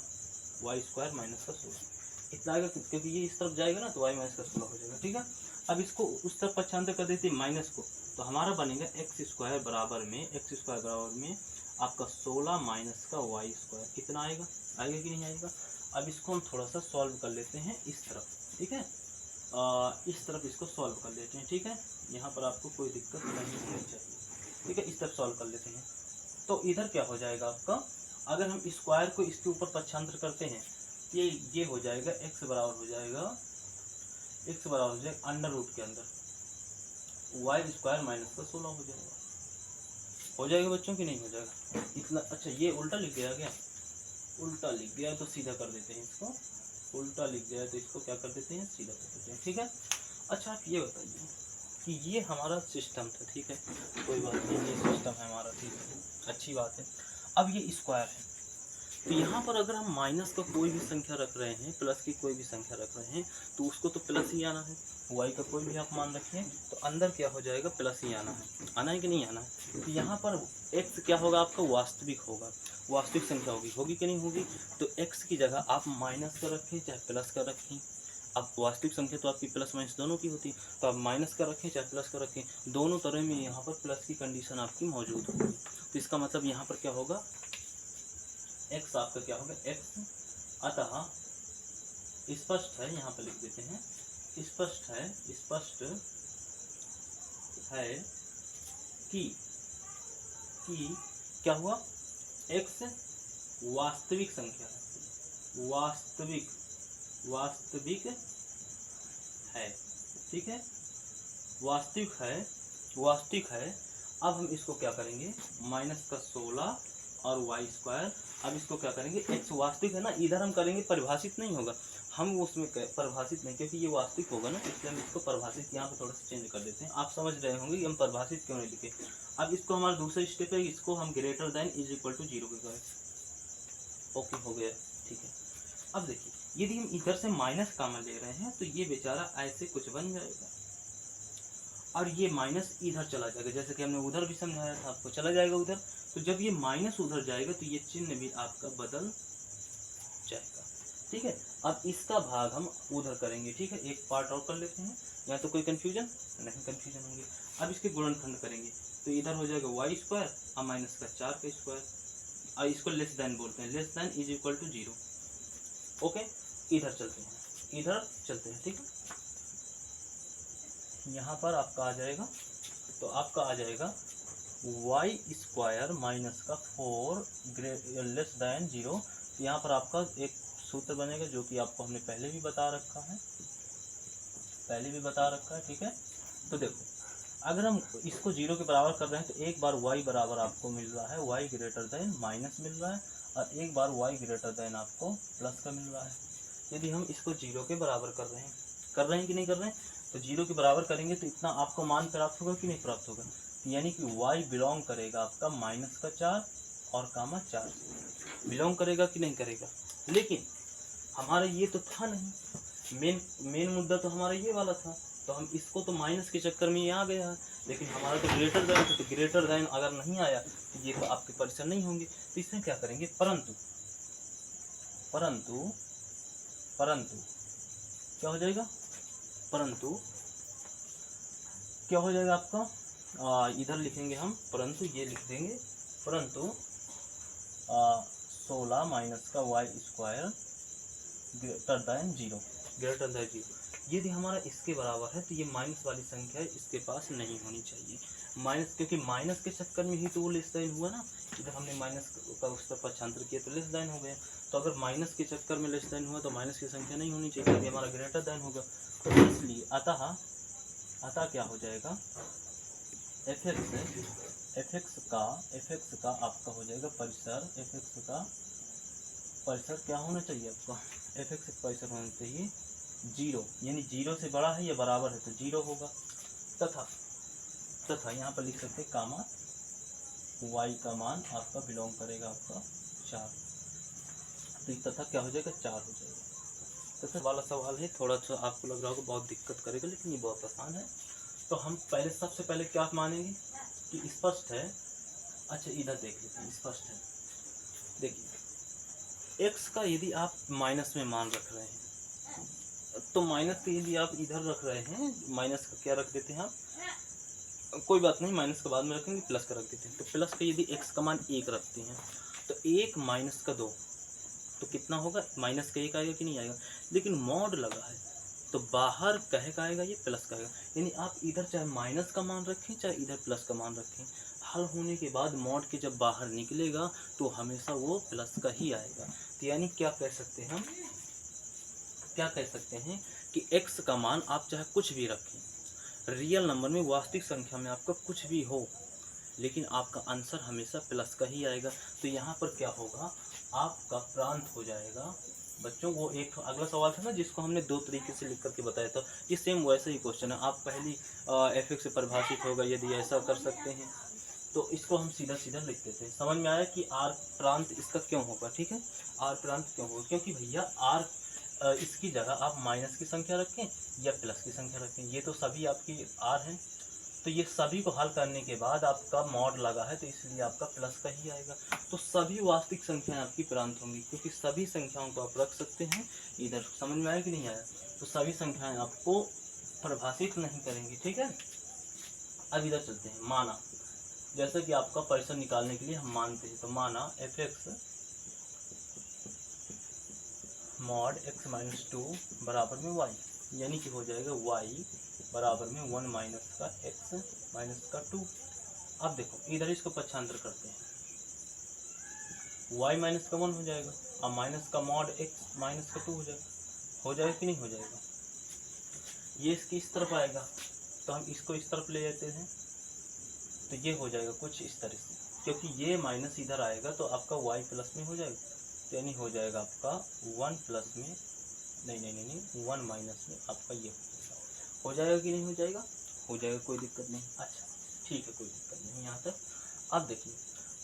वाई स्क्वायर माइनस का 16 इतना आएगा, क्योंकि ये इस तरफ जाएगा ना तो वाई माइनस का 16 हो जाएगा, ठीक है। अब इसको उस तरफ पक्षांतर कर देते हैं माइनस को, तो हमारा बनेगा एक्स स्क्वायर बराबर में आपका 16 माइनस का वाई स्क्वायर, कितना आएगा, आएगा कि नहीं आएगा। अब इसको हम थोड़ा सा सॉल्व कर लेते हैं इस तरफ, ठीक है, इस तरफ इसको सॉल्व कर लेते हैं, ठीक है। यहाँ पर आपको कोई दिक्कत नहीं होनी चाहिए, ठीक है, इस तरफ सॉल्व कर लेते हैं। तो इधर क्या हो जाएगा आपका, अगर हम स्क्वायर को इसके ऊपर पक्षांतर करते हैं, ये हो जाएगा x बराबर हो जाएगा, x बराबर हो जाएगा अंडर रूट के अंदर वाई स्क्वायर माइनस का 16 हो जाएगा बच्चों की नहीं हो जाएगा इतना। अच्छा ये उल्टा लिख गया क्या, उल्टा लिख गया तो सीधा कर देते हैं इसको, उल्टा लिख गया तो इसको क्या कर देते हैं, सीधा कर देते हैं, ठीक है। अच्छा आप ये बताइए कि ये हमारा सिस्टम था, ठीक है, कोई बात नहीं, ये सिस्टम है हमारा, ठीक है, अच्छी बात है। अब ये स्क्वायर है, तो यहाँ पर अगर हम माइनस का कोई भी संख्या रख रहे हैं, प्लस की कोई भी संख्या रख रहे हैं, तो उसको तो प्लस ही आना है। y का कोई भी आप मान रखिए तो अंदर क्या हो जाएगा, प्लस ही आना है कि नहीं आना है। तो यहाँ पर x क्या होगा आपका, वास्तविक होगा, वास्तविक संख्या होगी कि नहीं होगी। तो x की जगह आप माइनस का रखें चाहे प्लस का रखें, अब वास्तविक संख्या तो आपकी प्लस माइनस दोनों की होती है, तो आप माइनस का रखें चाहे प्लस का रखें, दोनों तरह में यहाँ पर प्लस की कंडीशन आपकी मौजूद होगी। तो इसका मतलब यहाँ पर क्या होगा, x आपका क्या होगा, x, अतः स्पष्ट है, यहाँ पर लिख देते हैं, स्पष्ट है कि क्या हुआ, x वास्तविक संख्या है, वास्तविक है, ठीक है, वास्तविक है। अब हम इसको क्या करेंगे, माइनस का 16 और वाई स्क्वायर, अब इसको क्या करेंगे, x वास्तविक है ना, इधर हम करेंगे परिभाषित नहीं होगा, हम उसमें परिभाषित नहीं, क्योंकि ये वास्तविक होगा ना, इसलिए हम इसको परिभाषित यहाँ पे थोड़ा सा चेंज कर देते हैं। आप समझ रहे होंगे कि हम परिभाषित क्यों नहीं लिखे। अब इसको हमारा दूसरा स्टेप है, इसको हम greater than is equal to 0 के करें, ओके हो गया, ठीक है। अब देखिए यदि हम इधर से माइनस कॉमन ले रहे हैं तो ये बेचारा ऐसे कुछ बन जाएगा और ये माइनस इधर चला जाएगा, जैसे कि हमने उधर भी समझाया था आपको, चला जाएगा उधर। तो जब ये माइनस उधर जाएगा तो ये चिन्ह भी आपका बदल जाएगा, ठीक है। अब इसका भाग हम उधर करेंगे, ठीक है, एक पार्ट और कर लेते हैं, यहाँ तो कोई कंफ्यूजन नहीं, कंफ्यूजन होंगे। अब इसके गुणनखंड करेंगे तो इधर हो जाएगा वाई स्क्वायर और माइनस का 4 का स्क्वायर, और इसको लेस देन बोलते हैं, less than is equal to 0, okay. इधर चलते हैं, ठीक है। यहाँ पर आपका आ जाएगा, तो आपका आ जाएगा वाई स्क्वायर माइनस का 4 लेस दैन 0। यहाँ पर आपका एक सूत्र बनेगा जो कि आपको हमने पहले भी बता रखा है, ठीक है। तो देखो अगर हम इसको 0 के बराबर कर रहे हैं तो एक बार y बराबर आपको मिल रहा है y ग्रेटर दैन माइनस मिल रहा है, और एक बार y ग्रेटर दैन आपको प्लस का मिल रहा है। यदि हम इसको 0 के बराबर कर रहे हैं कि नहीं कर रहे हैं, तो 0 के बराबर करेंगे तो इतना आपको मान प्राप्त होगा कि नहीं प्राप्त होगा, यानी कि y बिलोंग करेगा आपका माइनस का 4 और कामा 4 बिलोंग करेगा कि नहीं करेगा। लेकिन हमारा ये तो था नहीं, मेन मुद्दा तो हमारा ये वाला था, तो हम इसको तो माइनस के चक्कर में ये आ गया है, लेकिन हमारा तो ग्रेटर दैन था, तो ग्रेटर दैन अगर नहीं आया तो ये तो आपके परीक्षण नहीं होंगे। तो इसमें क्या करेंगे, परंतु क्या हो जाएगा, क्या हो जाएगा आपका, इधर लिखेंगे हम परंतु, ये लिख देंगे परंतु 16 माइनस का वाई स्क्वायर ग्रेटर दैन 0। यदि हमारा इसके बराबर है तो ये माइनस वाली संख्या इसके पास नहीं होनी चाहिए, माइनस, क्योंकि माइनस के चक्कर में ही तो वो लेस दैन हुआ ना, इधर हमने माइनस का उस पर पक्षांतर किया तो लेस दैन हो गया। तो अगर माइनस के चक्कर में लेस दैन हुआ तो माइनस की संख्या नहीं होनी चाहिए, यदि हमारा ग्रेटर दैन होगा। तो इसलिए अतः क्या हो जाएगा, एफ एक्स का आपका हो जाएगा परिसर, क्या होना चाहिए आपका, एफ एक्स का परिसर होना चाहिए 0, यानी 0 से बड़ा है या बराबर है तो 0 होगा। तथा यहाँ पर लिख सकते हैं कामा y का मान आपका बिलोंग करेगा आपका 4, तो तथा क्या हो जाएगा 4 हो जाएगा। तथा वाला सवाल है, थोड़ा सा आपको लग रहा होगा बहुत दिक्कत करेगा, लेकिन ये बहुत आसान है। तो हम सबसे पहले क्या मानेंगे कि स्पष्ट है। अच्छा इधर देख लेते हैं, स्पष्ट है। देखिए x का यदि आप माइनस में मान रख रहे हैं तो माइनस का यदि आप इधर रख रहे हैं, माइनस का क्या रख देते हैं आप, कोई बात नहीं, माइनस के बाद में रखेंगे, प्लस का रख देते हैं। तो प्लस का यदि x का मान 1 रखते हैं तो 1 माइनस का 2 तो कितना होगा, माइनस का 1 आएगा कि नहीं आएगा। लेकिन मॉड लगा है तो बाहर कहे का आएगा, ये प्लस का आएगा। यानी आप इधर चाहे माइनस का मान रखें चाहे इधर प्लस का मान रखें, हल होने के बाद मॉड के जब बाहर निकलेगा तो हमेशा वो प्लस का ही आएगा। तो यानी क्या कह सकते हैं हम, कि x का मान आप चाहे कुछ भी रखें, रियल नंबर में वास्तविक संख्या में आपका कुछ भी हो, लेकिन आपका आंसर हमेशा प्लस का ही आएगा। तो यहाँ पर क्या होगा, आपका प्रांत हो जाएगा। बच्चों वो एक अगला सवाल था ना जिसको हमने 2 तरीके से लिख करके बताया था, ये सेम वैसा ही क्वेश्चन है। आप पहली एफ एक्स से परिभाषित होगा, यदि ऐसा कर सकते हैं तो इसको हम सीधा लिख देते हैं। समझ में आया कि आर प्रांत इसका क्यों होगा, ठीक है। आर प्रांत क्यों होगा, क्योंकि भैया आर इसकी जगह आप माइनस की संख्या रखें या प्लस की संख्या रखें, ये तो सभी आपकी आर हैं। तो ये सभी को हल करने के बाद आपका मॉड लगा है तो इसलिए आपका प्लस का ही आएगा। तो सभी वास्तविक संख्याएं आपकी प्रांत होंगी, क्योंकि सभी संख्याओं को आप रख सकते हैं इधर। समझ में आया कि नहीं आया, तो सभी संख्याएं आपको परिभाषित नहीं करेंगी, ठीक है। अब इधर चलते हैं, माना जैसा कि आपका परिसर निकालने के लिए हम मानते हैं, तो माना F x mod x minus 2 बराबर में y, यानी कि हो जाएगा y बराबर में 1 माइनस का x माइनस का 2। अब देखो इधर इसको पक्षांतर करते हैं, y माइनस का 1 हो जाएगा, अब माइनस का मॉड x माइनस का 2 हो जाएगा कि नहीं हो जाएगा। ये इसकी इस तरफ आएगा तो हम इसको इस तरफ ले जाते हैं, तो ये हो जाएगा कुछ इस तरह से, क्योंकि ये माइनस इधर आएगा तो आपका y प्लस में हो जाएगा, यानी हो जाएगा आपका 1 प्लस में नहीं 1 माइनस में आपका ये हो जाएगा कि नहीं हो जाएगा, हो जाएगा, कोई दिक्कत नहीं। अच्छा ठीक है, कोई दिक्कत नहीं यहाँ तक। अब देखिए,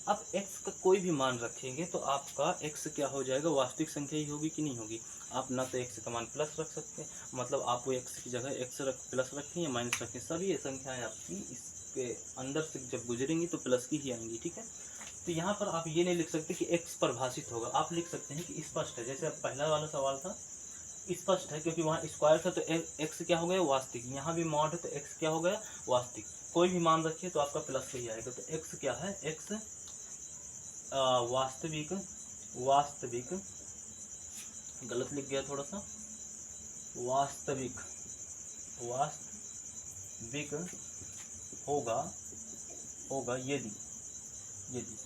अब x का कोई भी मान रखेंगे तो आपका x क्या हो जाएगा, वास्तविक संख्या ही होगी कि नहीं होगी। आप ना तो x का मान प्लस रख सकते हैं, मतलब आप वो x की जगह x प्लस रखें या माइनस रखें, सभी ये संख्याएँ आपकी इसके अंदर से जब गुजरेंगी तो प्लस की ही आएंगी, ठीक है। तो यहाँ पर आप ये नहीं लिख सकते कि x परिभाषित होगा, आप लिख सकते हैं कि स्पष्ट है। जैसे पहला वाला सवाल था स्पष्ट है, क्योंकि वहाँ स्क्वायर था तो x क्या हो गया, वास्तविक। यहाँ भी मॉड है तो x क्या हो गया, वास्तविक। कोई भी मान रखिए तो आपका प्लस से ही आएगा। तो x क्या है, x वास्तविक गलत लिख गया थोड़ा सा, वास्तविक बिग होगा होगा यदि यदि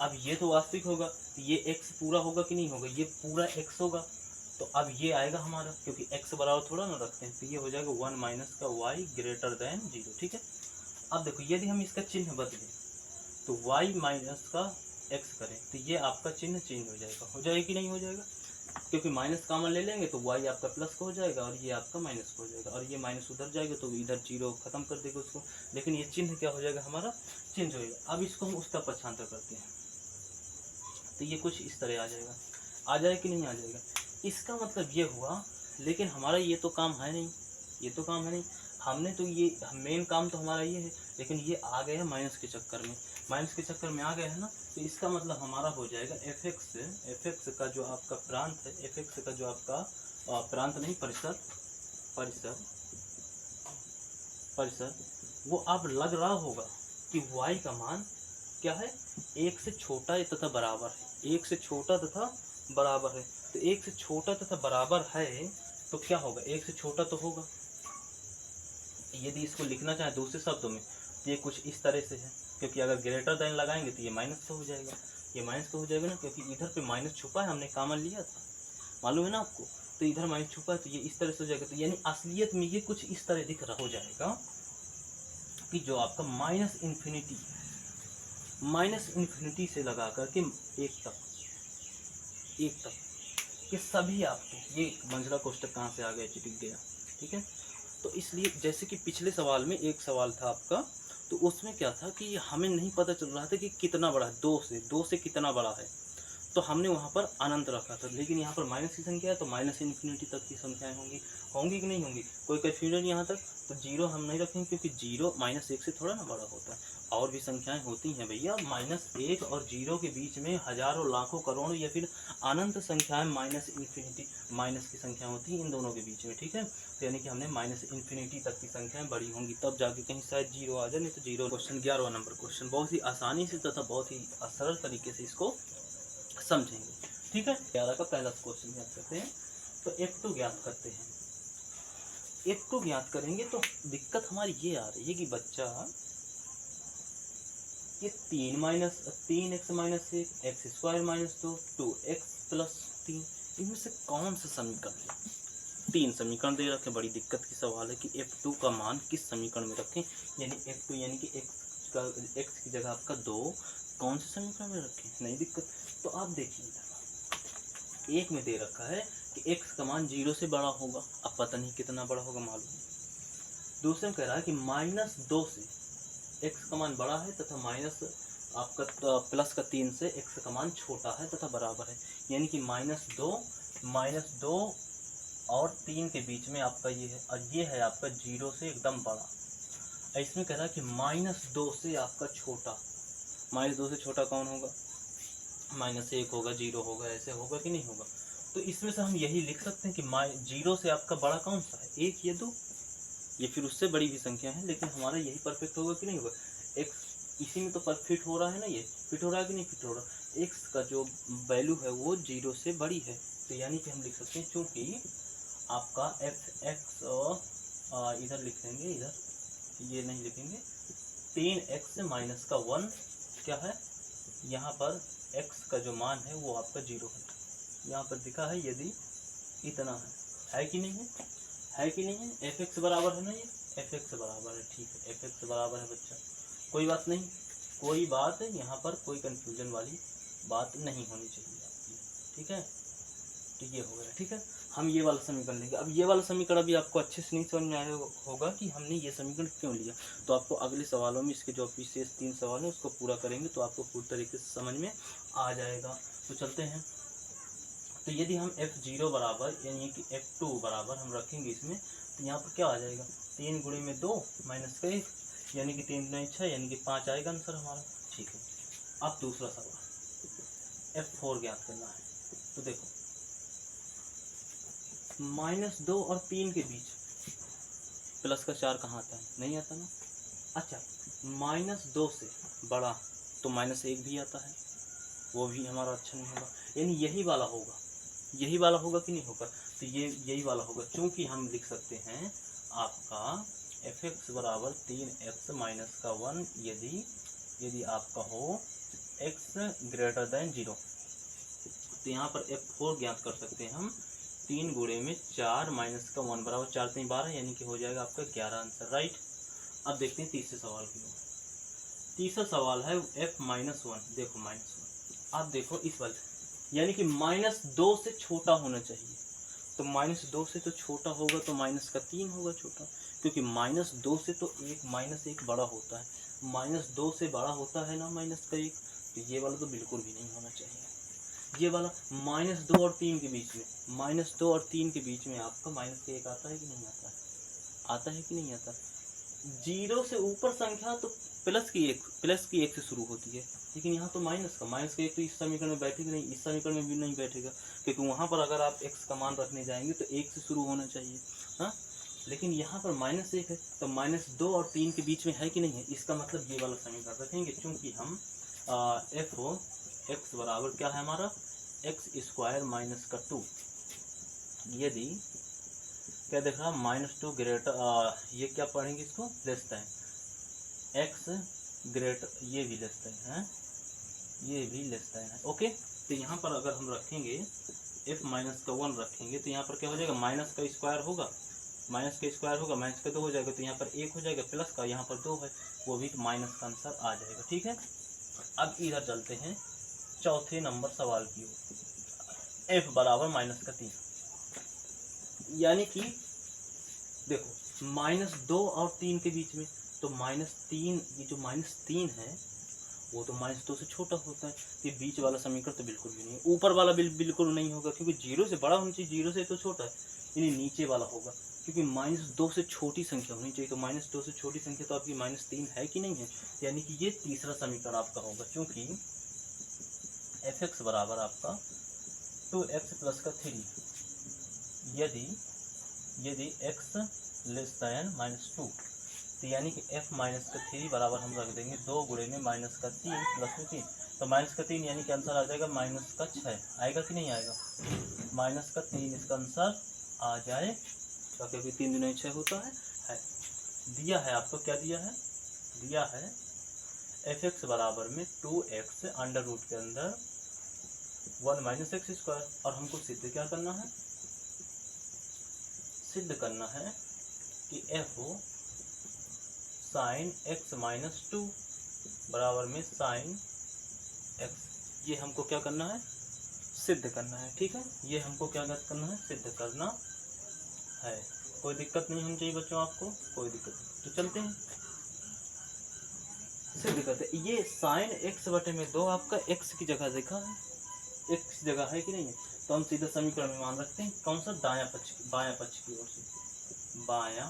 अब ये तो वास्तविक होगा, तो ये x पूरा होगा कि नहीं होगा, ये पूरा x होगा, तो अब ये आएगा हमारा, क्योंकि x बराबर थोड़ा ना रखते हैं, तो ये हो जाएगा 1 माइनस का y ग्रेटर देन 0। ठीक है, अब देखो यदि हम इसका चिन्ह बदलें तो y माइनस का x करें तो ये आपका चिन्ह चेंज हो जाएगा कि नहीं हो जाएगा, क्योंकि माइनस कॉमन ले लेंगे तो y आपका प्लस का हो जाएगा और ये आपका माइनस का हो जाएगा, और ये माइनस उधर जाएगा तो इधर 0 खत्म कर देगा उसको, लेकिन ये चिन्ह क्या हो जाएगा हमारा, चेंज हो जाएगा। अब इसको हम उसका पक्षांतर करते हैं तो ये कुछ इस तरह आ जाएगा, आ जाए कि नहीं आ जाएगा। इसका मतलब ये हुआ, लेकिन हमारा ये तो काम है नहीं, ये तो काम है नहीं, हमने तो ये मेन काम तो हमारा ये है, लेकिन ये आ गया है माइनस के चक्कर में, माइनस के चक्कर में आ गया है ना, तो इसका मतलब हमारा हो जाएगा एफ एक्स का जो आपका प्रांत है, एफ एक्स का जो आपका प्रांत नहीं परिसर परिसर परिसर वो अब लग रहा होगा कि y का मान क्या है, एक से छोटा तथा बराबर है, एक से छोटा तथा बराबर है, तो एक से छोटा तथा बराबर है तो क्या होगा, एक से छोटा तो होगा। यदि इसको लिखना चाहे दूसरे शब्दों में तो ये कुछ इस तरह से है, क्योंकि अगर ग्रेटर देन लगाएंगे तो ये माइनस का हो जाएगा, ये माइनस का हो जाएगा ना, क्योंकि इधर पे माइनस छुपा है, हमने कॉमन लिया था, मालूम है ना आपको, तो इधर माइनस छुपा है तो ये इस तरह से हो जाएगा, तो यानी असलियत में ये कुछ इस तरह दिख रहा हो जाएगा कि जो आपका माइनस इन्फिनिटी से लगा करके एक तक ये सभी आपको, ये मंझला कोष्टक कहाँ से आ गया, चिपक गया। ठीक है, तो इसलिए जैसे कि पिछले सवाल में एक सवाल था आपका, तो उसमें क्या था कि हमें नहीं पता चल रहा था कि कितना बड़ा है, दो से कितना बड़ा है, तो हमने वहाँ पर अनंत रखा था, लेकिन यहाँ पर माइनस की संख्या है तो माइनस इन्फिनिटी तक की संख्याएं होंगी कि नहीं होंगी, कोई कन्फ्यूजन यहाँ तक, तो 0 हम नहीं रखेंगे, क्योंकि 0 -1 से थोड़ा ना बड़ा होता है, और भी संख्याएं होती हैं भैया, -1 और 0 के बीच में हजारों लाखों करोड़ों या फिर अनंत संख्याएं माइनस इन्फिनिटी माइनस की संख्या होती हैं इन दोनों के बीच में। ठीक है, तो यानी कि हमने माइनस इन्फिनिटी तक की संख्याएं बड़ी होंगी तब जाके कहीं शायद 0 आ जाए, नहीं तो 0। क्वेश्चन 11वां नंबर क्वेश्चन बहुत ही आसानी से तथा बहुत ही सरल तरीके से इसको समझेंगे। ठीक है, 11 का पहला क्वेश्चन याद करते हैं, तो F2 ज्ञात करते हैं। F2 ज्ञात करेंगे तो दिक्कत हमारी ये आ रही है कि बच्चा ये 3x minus 1 x square minus 2 2x plus 3 इनमें से कौन सा समीकरण है, 3 समीकरण दे रखे, बड़ी दिक्कत की सवाल है कि F2 का मान किस समीकरण में रखें, यानी F2 यानी कि x की जगह आपका 2 कौन से समीकरण में रखें, नहीं दिक्कत। तो आप देखिए एक में दे रखा है कि x का मान 0 से बड़ा होगा, अब पता नहीं कितना बड़ा होगा मालूम नहीं। दूसरे में कह रहा है कि -2 से x का मान बड़ा है तथा माइनस आपका प्लस का 3 से x का मान छोटा है तथा बराबर है, यानी कि -2 और 3 के बीच में आपका ये है, और ये है आपका 0 से एकदम बड़ा। इसमें कह रहा है कि -2 से आपका छोटा, -2 से छोटा कौन होगा, -1 होगा, 0 होगा, ऐसे होगा कि नहीं होगा। तो इसमें से हम यही लिख सकते हैं कि 0 से आपका बड़ा कौन सा है, 1 या 2, ये फिर उससे बड़ी भी संख्या है, लेकिन हमारा यही परफेक्ट होगा कि नहीं होगा, x इसी में तो परफेक्ट हो रहा है ना, ये फिट हो रहा है कि नहीं फिट हो रहा, x का जो वैल्यू है वो 0 से बड़ी है, तो यानी कि हम लिख सकते हैं चूँकि आपका f(x) इधर लिख लेंगे, इधर ये नहीं लिखेंगे, 3x माइनस का 1 क्या है, यहाँ पर x का जो मान है वो आपका 0 है, यहाँ पर दिखा है यदि इतना है कि नहीं है कि नहीं है, f(x) बराबर है ना, ये f(x) बराबर है, ठीक है, f(x) बराबर है बच्चा, कोई बात नहीं, कोई बात यहाँ पर कोई कंफ्यूजन वाली बात नहीं होनी चाहिए आपकी। ठीक है, तो ये हो गया। ठीक है, हम ये वाला समीकरण लेंगे। अब ये वाला समीकरण अभी आपको अच्छे से नहीं समझ में आया होगा कि हमने ये समीकरण क्यों लिया, तो आपको अगले सवालों में इसके जो विशेष 3 सवाल हैं उसको पूरा करेंगे तो आपको पूरी तरीके से समझ में आ जाएगा। तो चलते हैं, तो यदि हम f0 बराबर यानी कि f2 बराबर हम रखेंगे इसमें, तो यहाँ पर क्या आ जाएगा, 3 गुणे में 2 माइनस का 1 यानी कि 3 गुणे 6 यानी कि 5 आएगा आंसर हमारा। ठीक है, अब दूसरा सवाल f4 ज्ञात करना है। तो देखो -2 और 3 के बीच प्लस का 4 कहाँ आता है, नहीं आता ना। अच्छा, -2 से बड़ा तो -1 भी आता है, वो भी हमारा अच्छा नहीं होगा, यानी यही वाला होगा कि नहीं होगा, तो ये यही वाला होगा, क्योंकि हम लिख सकते हैं आपका एफ एक्स बराबर 3x माइनस का 1 यदि आपका हो x ग्रेटर देन 0। तो यहाँ पर F4 ज्ञात कर सकते हैं हम। 3 गुणे में 4 माइनस का 1 बराबर 4 3 12, यानी कि हो जाएगा आपका 11 आंसर, राइट। अब देखते हैं तीसरे सवाल की ओर। तीसरा सवाल है f माइनस 1। देखो माइनस 1, आप देखो इस वाले, यानी कि -2 से छोटा होना चाहिए। तो -2 से तो छोटा होगा तो माइनस का 3 होगा छोटा, क्योंकि -2 से तो -1 बड़ा होता है। -2 से बड़ा होता है ना -1, तो ये वाला तो बिल्कुल भी नहीं होना चाहिए। ये वाला -2 और 3 के बीच में, -2 और 3 के बीच में आपका -1 आता है कि नहीं आता है? आता है कि नहीं आता? 0 से ऊपर संख्या तो प्लस की एक से शुरू होती है, लेकिन यहाँ तो माइनस का एक तो इस समीकरण में बैठेगा नहीं, इस समीकरण में भी नहीं बैठेगा, क्योंकि वहाँ पर अगर आप x का मान रखने जाएंगे तो 1 से शुरू होना चाहिए, हाँ। लेकिन यहाँ पर -1 है, तो -2 और 3 के बीच में है कि नहीं है, इसका मतलब ये वाला समीकरण रखेंगे। चूंकि हम एफ एक्स बराबर क्या है हमारा, x² माइनस का 2, यदि क्या देख रहा -2 ग्रेटर, ये क्या पढ़ेंगे इसको, लेस देन x ग्रेटर, ये भी लेस देन है, ये भी लेस देन है, ओके। तो यहाँ पर अगर हम रखेंगे f माइनस का 1 रखेंगे तो यहाँ पर क्या हो जाएगा, माइनस का स्क्वायर होगा, माइनस का 2 हो जाएगा, तो यहाँ पर 1 हो जाएगा, प्लस का यहाँ पर 2 है, वो भी माइनस का आंसर आ जाएगा, ठीक है। अब इधर चलते हैं चौथे नंबर सवाल की ओर। f बराबर -3, यानी कि देखो -2 और 3 के बीच में, तो -3, ये जो -3 है वो तो -2 से छोटा होता है, तो ये बीच वाला समीकरण तो बिल्कुल भी नहीं, ऊपर वाला बिल्कुल नहीं होगा, क्योंकि 0 से बड़ा होना चाहिए, 0 से तो छोटा है, यानी नीचे वाला होगा, क्योंकि -2 से छोटी संख्या होनी चाहिए, तो -2 से छोटी संख्या तो आपकी -3 है कि नहीं है, यानी कि ये तीसरा समीकरण आपका होगा। चूंकि एफ एक्स बराबर आपका 2x प्लस का 3, यदि x लेस दैन -2, तो यानी कि f माइनस का 3 बराबर हम रख देंगे 2 गुणे में -3 प्लस में 3, तो -3 यानी कि आंसर आ जाएगा -6, आएगा कि नहीं आएगा, -3 इसका आंसर आ जाए, क्योंकि 3 दूनी 6 होता है। दिया है आपको, क्या दिया है एफ एक्स बराबर में 2x अंडर रूट के अंदर 1 माइनस x², और हमको सिद्ध क्या करना है, सिद्ध करना है कि f हो साइन x माइनस 2 बराबर में साइन x, ये हमको क्या करना है, सिद्ध करना है, ठीक है। ये हमको क्या करना है, सिद्ध करना है। कोई दिक्कत नहीं होनी चाहिए बच्चों, आपको कोई दिक्कत नहीं, तो चलते हैं सिद्ध करते हैं। ये साइन x/2 आपका x की जगह देखा है, x जगह है कि नहीं है, तो हम सीधा समीकरण में मान रखते हैं, कौन सा, बायां पक्ष की ओर से, बायां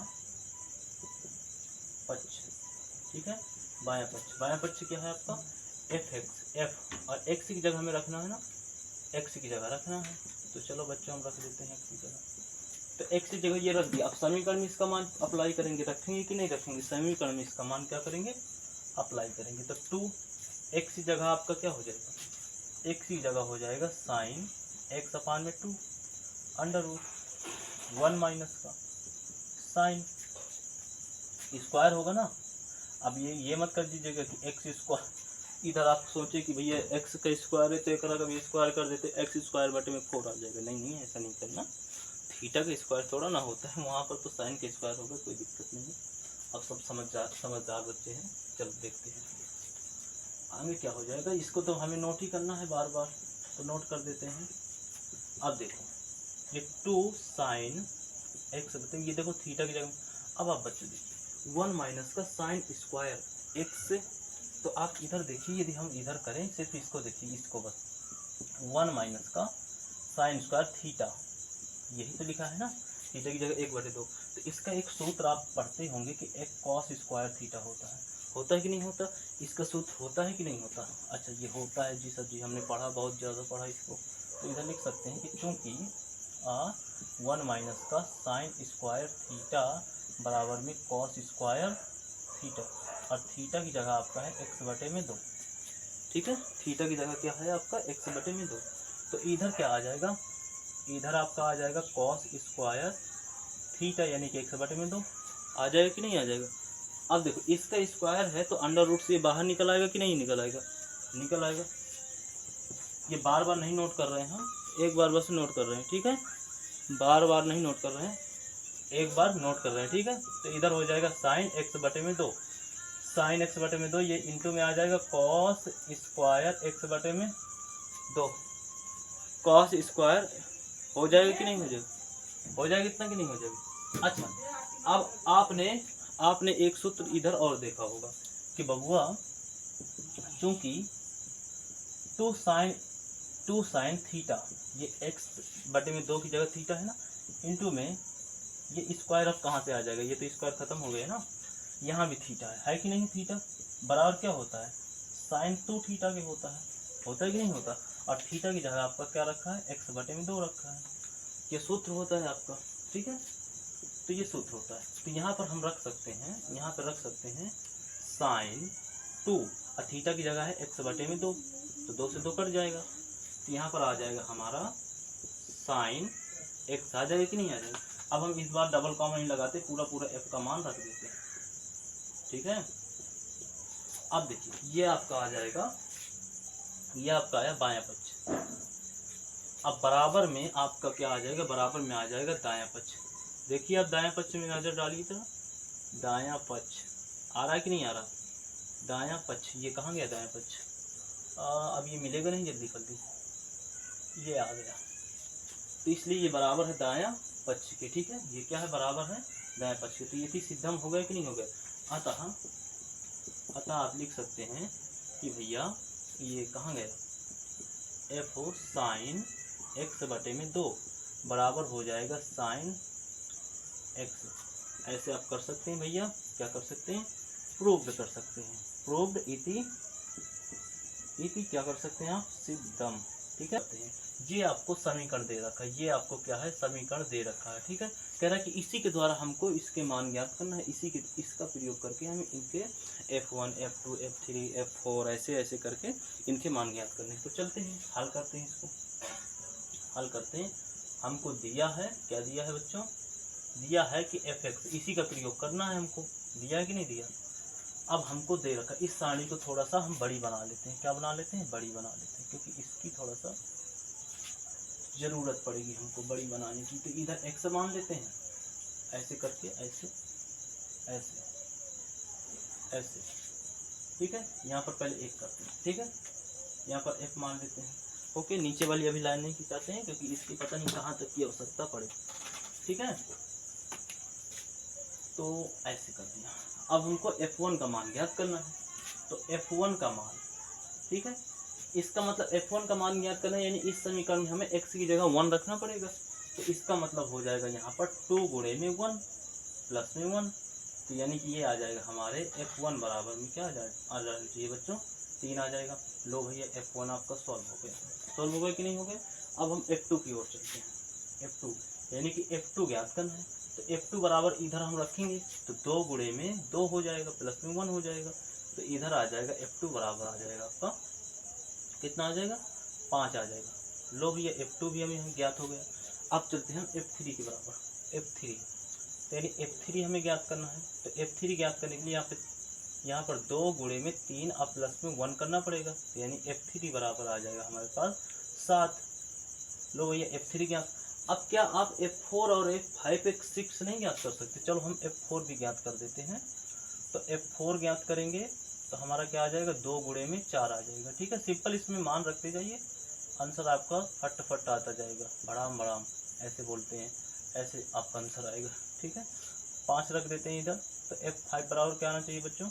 पक्ष, ठीक है। बायां पक्ष क्या है आपका, f और x की जगह हमें रखना है ना, x की जगह रखना है, तो चलो बच्चों हम रख देते हैं x की जगह, तो x की जगह ये रख दिया। अब समीकरण में इसका मान अप्लाई करेंगे, रखेंगे कि नहीं रखेंगे, समीकरण में इसका मान क्या करेंगे, अप्लाई करेंगे, तो 2x की जगह आपका क्या हो जाएगा, x की जगह हो जाएगा sine x/2 under root 1 minus का साइन स्क्वायर होगा ना। अब ये मत कर दीजिएगा कि x², इधर आप सोचे कि भैया x का स्क्वायर है तो एक कभी स्क्वायर कर देते, x²/4 आ जाएगा, नहीं ऐसा नहीं करना, थीटा का स्क्वायर थोड़ा ना होता है, वहाँ पर तो साइन का स्क्वायर होगा, कोई दिक्कत नहीं है। अब सब समझदार बच्चे हैं, चलो देखते हैं आगे क्या हो जाएगा। इसको तो हमें नोट ही करना है बार बार, तो नोट कर देते हैं। अब देखो ये 2 साइन x बताइए, ये देखो थीटा की जगह, अब आप बच्चे देखिए 1 माइनस का साइन स्क्वायर x, तो आप इधर देखिए, यदि हम इधर करें सिर्फ इसको देखिए, इसको बस 1 माइनस का साइन स्क्वायर थीटा, यही तो लिखा है ना, थीटा की जगह 1/2, तो इसका एक सूत्र आप पढ़ते होंगे कि एक कॉस स्क्वायर थीटा होता है कि नहीं होता, इसका सूत्र होता है कि नहीं होता, अच्छा ये होता है जी सर जी, हमने पढ़ा, बहुत ज़्यादा पढ़ा इसको, तो इधर लिख सकते हैं कि चूँकि 1 माइनस का साइन स्क्वायर थीटा बराबर में कॉस स्क्वायर थीटा, और थीटा की जगह आपका है x/2, ठीक है, थीटा की जगह क्या है आपका x/2, तो इधर क्या आ जाएगा, इधर आपका आ जाएगा कॉस स्क्वायर थीटा यानी कि x/2, आ जाएगा कि नहीं आ जाएगा। अब देखो इसका स्क्वायर है तो अंडर रूट से बाहर निकल आएगा कि नहीं निकल आएगा, निकल आएगा। ये बार बार नहीं नोट कर रहे हैं हम, एक बार बस नोट कर रहे हैं, ठीक है, बार बार नहीं नोट कर रहे हैं, एक बार नोट कर रहे हैं, ठीक है। तो इधर हो जाएगा साइन एक्स बटे में 2, साइन एक्स बटे में 2, ये इंटू में आ जाएगा कॉस स्क्वायर एक्स बटे में 2, कॉस स्क्वायर हो जाएगा कि नहीं हो जाएगा, हो जाएगा इतना कि नहीं हो जाएगा। अच्छा अब आपने एक सूत्र इधर और देखा होगा कि बबुआ चूंकि टू साइन थीटा, ये एक्स बटे में 2 की जगह थीटा है ना, इंटू में ये स्क्वायर अब कहाँ से आ जाएगा, ये तो स्क्वायर खत्म हो गया ना, यहाँ भी थीटा है कि नहीं, थीटा बराबर क्या होता है साइन 2 थीटा के होता है कि नहीं होता। और थीटा की जगह आपका क्या रखा है, एक्स बटे में 2 रखा है, ये सूत्र होता है आपका, ठीक है। तो ये सूत्र होता है, तो यहाँ पर हम रख सकते हैं, यहाँ पर रख सकते हैं साइन 2 और थीटा की जगह है एक्स बटे में 2, तो 2 से 2 कट जाएगा, तो यहाँ पर आ जाएगा हमारा साइन एक्स, आ जाएगा कि नहीं आ जाएगा। अब हम इस बार डबल कॉमा नहीं लगाते, पूरा पूरा एफ का मान रख देते हैं, ठीक है। अब देखिए ये आपका आ जाएगा, ये आपका आया बायां पक्ष। अब बराबर में आपका क्या आ जाएगा, बराबर में आ जाएगा दायां पक्ष। देखिए आप दायां पक्ष में नजर डालिए तो दायां पक्ष आ रहा है कि नहीं आ रहा, दायां पक्ष, ये कहाँ गया दायां पक्ष, अब ये मिलेगा नहीं जल्दी जल्दी, ये आ गया, तो इसलिए ये बराबर है दायां पक्ष के, ठीक है, ये क्या है बराबर है दायां पक्ष के। तो ये सिद्धम हो गया कि नहीं हो गया। अतः आप लिख सकते हैं कि भैया ये कहाँ गया, एफ ओ साइन एक्स बटे में 2 बराबर हो जाएगा साइन एक्स, ऐसे आप कर सकते हैं भैया, क्या कर सकते हैं, प्रूव्ड कर सकते हैं, प्रूव्ड इति क्या कर सकते हैं आप, सिद्धम, ठीक है। ये आपको समीकरण दे रखा है, ये आपको क्या है समीकरण दे रखा है, ठीक है। कह रहा है कि इसी के द्वारा हमको इसके मान ज्ञात करना है, इसका प्रयोग करके हमें इनके f1 f2 f3 f4 ऐसे ऐसे करके इनके मान ज्ञात करने। तो चलते हैं हल करते हैं, इसको हल करते हैं। हमको दिया है, क्या दिया है बच्चों, दिया है कि fx, इसी का प्रयोग करना है हमको, दिया है कि नहीं दिया। अब हमको दे रखा, इस सारणी को थोड़ा सा हम बड़ी बना लेते हैं, क्या बना लेते हैं, बड़ी बना लेते हैं, क्योंकि इसकी थोड़ा सा जरूरत पड़ेगी हमको बड़ी बनाने की। तो इधर x मान लेते हैं, ऐसे करके, ऐसे ऐसे ऐसे, ठीक है। यहाँ पर पहले 1 करते हैं, ठीक है, यहाँ पर f मान लेते हैं, ओके। नीचे वाली अभी लाइन नहीं खिंचाते हैं क्योंकि इसकी पता नहीं कहाँ तक की आवश्यकता पड़े, ठीक है। तो ऐसे कर दिया। अब हमको f1 का मान ज्ञात करना है, तो f1 का मान, ठीक है, इसका मतलब f1 का मान ज्ञात करना है, यानी इस समीकरण में हमें x की जगह 1 रखना पड़ेगा। तो इसका मतलब हो जाएगा यहाँ पर 2 गुणे में 1 प्लस में 1, तो यानी कि ये आ जाएगा हमारे f1 बराबर में क्या आ जाना चाहिए बच्चों, 3 आ जाएगा। लो भैया f1 आपका सॉल्व हो गया कि नहीं हो गया। अब हम f2 की ओर चलते हैं, f2 यानी कि f2 ज्ञात करना है। तो f2 बराबर इधर हम रखेंगे तो 2 गुणे में 2 हो जाएगा प्लस में 1 हो जाएगा, तो इधर आ जाएगा f2 बराबर आ जाएगा आपका कितना आ जाएगा, 5 आ जाएगा। लो भैया f2 भी हमें ज्ञात हो गया। अब चलते हैं हम f3 के बराबर, f3 तो यानी f3 हमें ज्ञात करना है। तो f3 ज्ञात करने के लिए यहाँ पर 2 गुणे में 3 अब प्लस में 1 करना पड़ेगा, तो यानी f3 बराबर आ जाएगा हमारे पास 7। लो भैया f3 ज्ञात। अब क्या आप f4 और f5 f6 नहीं ज्ञात कर सकते, चलो हम f4 भी ज्ञात कर देते हैं। तो f4 ज्ञात करेंगे तो हमारा क्या आ जाएगा, 2 गुणे में 4 आ जाएगा, ठीक है। सिंपल इसमें मान रखते जाइए, आंसर आपका फट आता जाएगा, बड़ाम बड़ाम ऐसे बोलते हैं, ऐसे आपका आंसर आएगा, ठीक है। 5 रख देते हैं इधर। तो f5 बराबर क्या आना चाहिए बच्चों,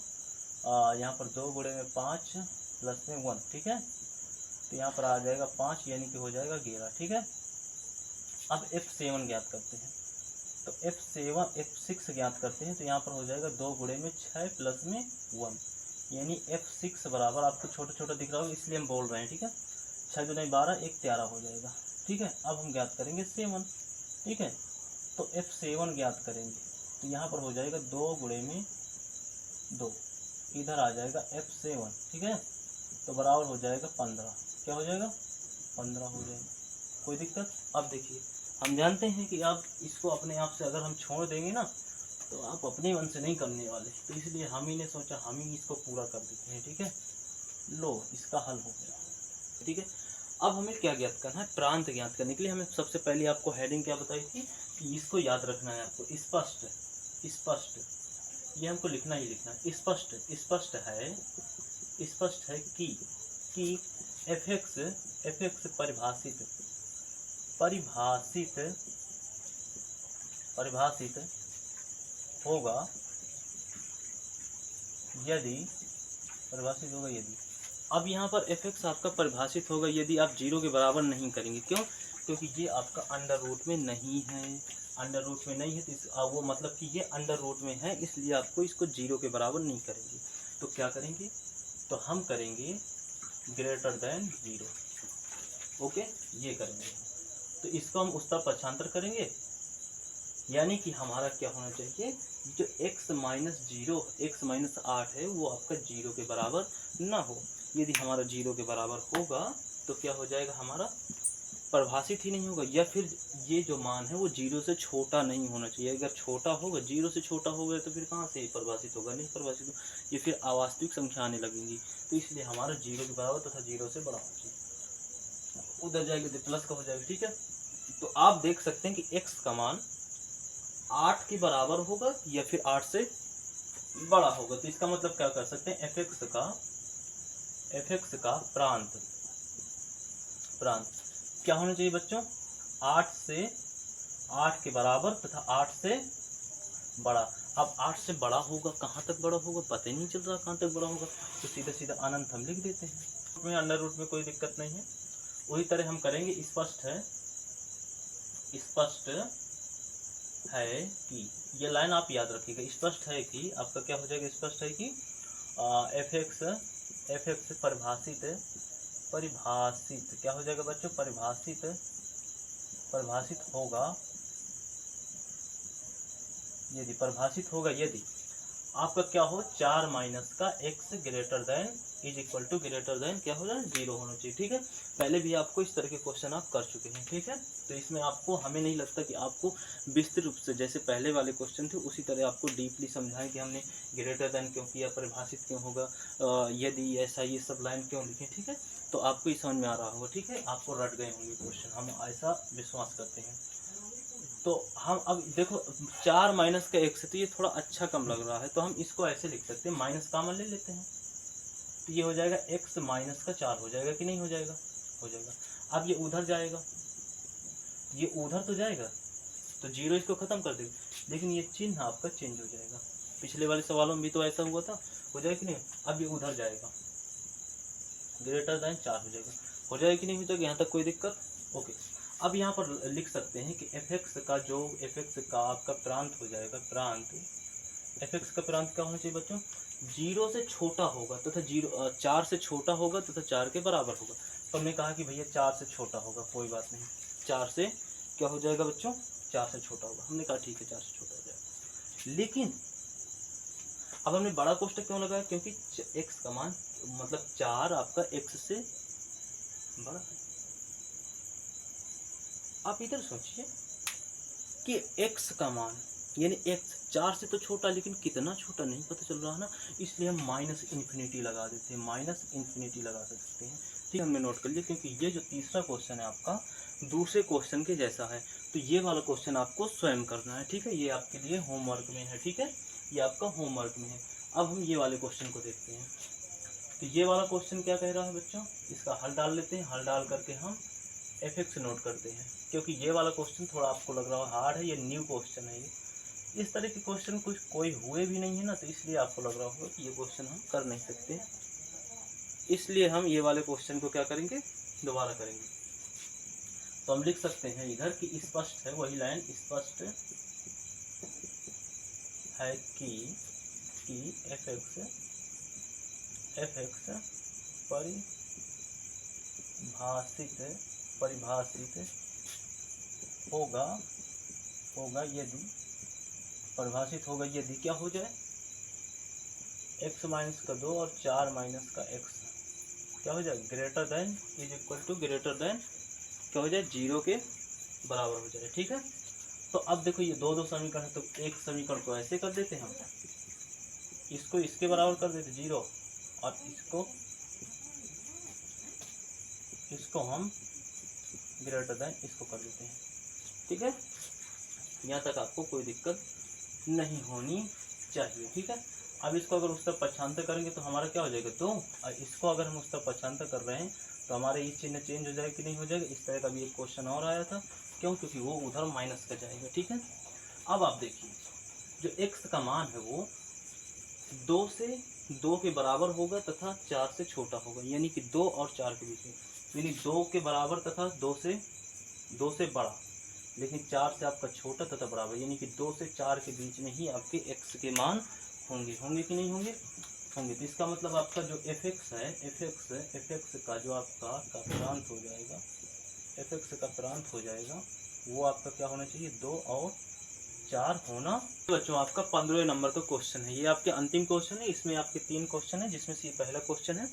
यहाँ पर 2 गुणे में 5 प्लस में 1, ठीक है। तो यहाँ पर आ जाएगा 5 यानी कि हो जाएगा 11, ठीक है। अब f7 ज्ञात करते हैं, तो f6 ज्ञात करते हैं, तो यहाँ पर हो जाएगा 2 गुणे में 6 प्लस में 1, यानी f6 बराबर आपको छोटा छोटा दिख रहा होगा इसलिए हम बोल रहे हैं, ठीक है। 6 दूनी 12 1 13 हो जाएगा, ठीक है। अब हम ज्ञात करेंगे 7, ठीक है। तो f7 ज्ञात करेंगे तो यहाँ पर हो जाएगा 2 गुणे में 2, इधर आ जाएगा f7, ठीक है। तो बराबर हो जाएगा 15, क्या हो जाएगा 15 हो जाएगा, कोई दिक्कत। अब देखिए हम जानते हैं कि आप इसको अपने आप से अगर हम छोड़ देंगे ना तो आप अपने मन से नहीं करने वाले, तो इसलिए हम ही ने सोचा हम ही इसको पूरा कर देते हैं। ठीक है, लो इसका हल हो गया। ठीक है, अब हमें क्या ज्ञात करना है, प्रांत ज्ञात करने के लिए हमें सबसे पहले आपको हेडिंग क्या बताई थी कि इसको याद रखना है आपको, स्पष्ट स्पष्ट, ये हमको लिखना ही लिखना है। स्पष्ट स्पष्ट है, स्पष्ट है कि एफ एक्स परिभाषित परिभाषित परिभाषित होगा यदि, परिभाषित होगा यदि। अब यहाँ पर एफ एक्स आपका परिभाषित होगा यदि आप 0 के बराबर नहीं करेंगे। क्यों? क्योंकि ये आपका अंडर रूट में नहीं है, अंडर रूट में नहीं है तो वो मतलब कि ये अंडर रूट में है, इसलिए आपको इसको 0 के बराबर नहीं करेंगे। तो क्या करेंगे, तो हम करेंगे ग्रेटर देन 0। ओके, ये करेंगे। तो इसको हम उस तरफ पक्षांतर करेंगे, यानी कि हमारा क्या होना चाहिए, जो x माइनस 0 x माइनस 8 है वो आपका 0 के बराबर ना हो। यदि हमारा 0 के बराबर होगा तो क्या हो जाएगा, हमारा परिभाषित ही नहीं होगा, या फिर ये जो मान है वो 0 से छोटा नहीं होना चाहिए। अगर छोटा होगा, 0 से छोटा होगा तो फिर कहाँ से परिभाषित होगा, नहीं परिभाषित हो, ये फिर अवास्तविक संख्या आने लगेंगी। तो इसलिए हमारा 0 के बराबर तथा 0 से बड़ा होना चाहिए। उधर जाएगा तो प्लस का हो जाएगा। ठीक है, तो आप देख सकते हैं कि x का मान 8 के बराबर होगा या फिर 8 से बड़ा होगा। तो इसका मतलब क्या कर सकते हैं, एफ एक्स का प्रांत क्या होना चाहिए बच्चों, 8 के बराबर तथा 8 से बड़ा। अब 8 से बड़ा होगा, कहाँ तक बड़ा होगा पता ही नहीं चल रहा कहाँ तक बड़ा होगा, तो सीधा सीधा अनंत हम लिख देते हैं, में अंडर रूट में कोई दिक्कत नहीं है। वही तरह हम करेंगे, स्पष्ट है कि, ये लाइन आप याद रखिएगा, स्पष्ट है कि आपका क्या हो जाएगा, स्पष्ट है कि एफ एक्स परिभाषित क्या हो जाएगा बच्चों, परिभाषित होगा यदि, परिभाषित होगा यदि आपका क्या हो, 4 माइनस का x greater than is equal to greater than क्या हो जाए, 0 होना चाहिए। ठीक है, पहले भी आपको इस तरह के क्वेश्चन आप कर चुके हैं। ठीक है, तो इसमें आपको, हमें नहीं लगता कि आपको विस्तृत रूप से जैसे पहले वाले क्वेश्चन थे उसी तरह आपको डीपली समझाएं कि हमने ग्रेटर देन क्यों किया, परिभाषित क्यों होगा, यदि ऐसा, ये सब लाइन क्यों लिखे। ठीक है, तो आपको ये समझ में आ रहा होगा। ठीक है, आपको रट गए होंगे क्वेश्चन, हम ऐसा विश्वास करते हैं। तो हम अब देखो 4 माइनस का x है तो ये थोड़ा अच्छा कम लग रहा है, तो हम इसको ऐसे लिख सकते हैं, माइनस कॉमन ले लेते हैं, तो ये हो जाएगा x माइनस का 4 हो जाएगा कि नहीं हो जाएगा, हो जाएगा। अब ये उधर जाएगा, ये उधर तो जाएगा तो 0 इसको खत्म कर देगा, लेकिन ये चिन्ह आपका चेंज हो जाएगा। पिछले वाले सवालों में भी तो ऐसा हुआ था, हो जाएगा कि नहीं। अब ये उधर जाएगा, ग्रेटर देन 4 हो जाएगा, हो जाएगा कि नहीं हो जाएगा, यहाँ तक कोई दिक्कत। ओके, अब यहाँ पर लिख सकते हैं कि एफ एक्स का आपका प्रांत हो जाएगा, एफ एक्स का प्रांत क्या होना चाहिए बच्चों, 0 से छोटा होगा तथा 4 से छोटा होगा तथा 4 के बराबर होगा। तो हमने कहा कि भैया 4 से छोटा होगा, कोई बात नहीं, 4 से क्या हो जाएगा बच्चों, 4 से छोटा होगा। हमने कहा ठीक है 4 से छोटा हो जाएगा, लेकिन अब हमने बड़ा कोष्टक क्यों लगाया, क्योंकि x का मान मतलब 4 आपका x से बड़ा है। आप इधर सोचिए कि x का मान यानी x 4 से तो छोटा, लेकिन कितना छोटा नहीं पता चल रहा ना, इसलिए हम माइनस इन्फिनिटी लगा देते हैं, माइनस इन्फिनिटी लगा सकते हैं। ठीक, हमने नोट कर लिया, क्योंकि ये जो तीसरा क्वेश्चन है आपका दूसरे क्वेश्चन के जैसा है, तो ये वाला क्वेश्चन आपको स्वयं करना है। ठीक है, ये आपके लिए होमवर्क में है। ठीक है, ये आपका होमवर्क में है। अब हम ये वाले क्वेश्चन को देखते हैं, तो ये वाला क्वेश्चन क्या कह रहा है बच्चों, इसका हल डाल लेते हैं, हल डाल करके हम एफ एक्स नोट करते हैं, क्योंकि ये वाला क्वेश्चन थोड़ा आपको लग रहा है हार्ड है, ये न्यू क्वेश्चन है। इस तरह के क्वेश्चन कुछ कोई हुए भी नहीं है ना, तो इसलिए आपको लग रहा होगा कि ये क्वेश्चन हम कर नहीं सकते, इसलिए हम ये वाले क्वेश्चन को क्या करेंगे, दोबारा करेंगे। तो हम लिख सकते हैं इधर कि स्पष्ट है, वही लाइन, स्पष्ट है कि एफ एक्स परिभाषित होगा यदि, परिभाषित होगा यदि क्या हो जाए, x माइनस का 2 और 4 माइनस का x क्या हो जाए, greater than is equal to greater than क्या हो जाए, 0 के बराबर हो जाए। ठीक है, तो अब देखो ये दो दो समीकरण है, तो एक समीकरण को ऐसे कर देते हैं हम, इसको इसके बराबर कर देते 0 और इसको हम ग्रेटर देन इसको कर देते हैं। ठीक है, यहाँ तक आपको कोई दिक्कत नहीं होनी चाहिए। ठीक है, अब इसको अगर उस तरफ पक्षांतर करेंगे तो हमारा क्या हो जाएगा 2, और इसको अगर हम उस तरफ पक्षांतर कर रहे हैं तो हमारे ये चिन्ह चेंज हो जाएगा कि नहीं हो जाएगा। इस तरह का भी एक क्वेश्चन और आया था, क्यों? क्योंकि वो उधर माइनस का जाएगा। ठीक है, अब आप देखिए जो x का मान है वो 2 से 2 के बराबर होगा तथा 4 से छोटा होगा, यानी कि 2 और 4 के बीच में, यानी 2 के बराबर तथा 2 से बड़ा, लेकिन 4 से आपका छोटा तथा बराबर, यानी कि 2 से 4 के बीच में ही आपके x के मान होंगे कि नहीं होंगे? होंगे। तो इसका मतलब आपका जो fx है, fx का जो आपका प्रांत हो जाएगा, fx का प्रांत हो जाएगा वो आपका क्या होना चाहिए 2 और 4 होना। तो बच्चों आपका 15वें नंबर का क्वेश्चन है, ये आपके अंतिम क्वेश्चन है। इसमें आपके 3 क्वेश्चन है, जिसमें से ये पहला क्वेश्चन है।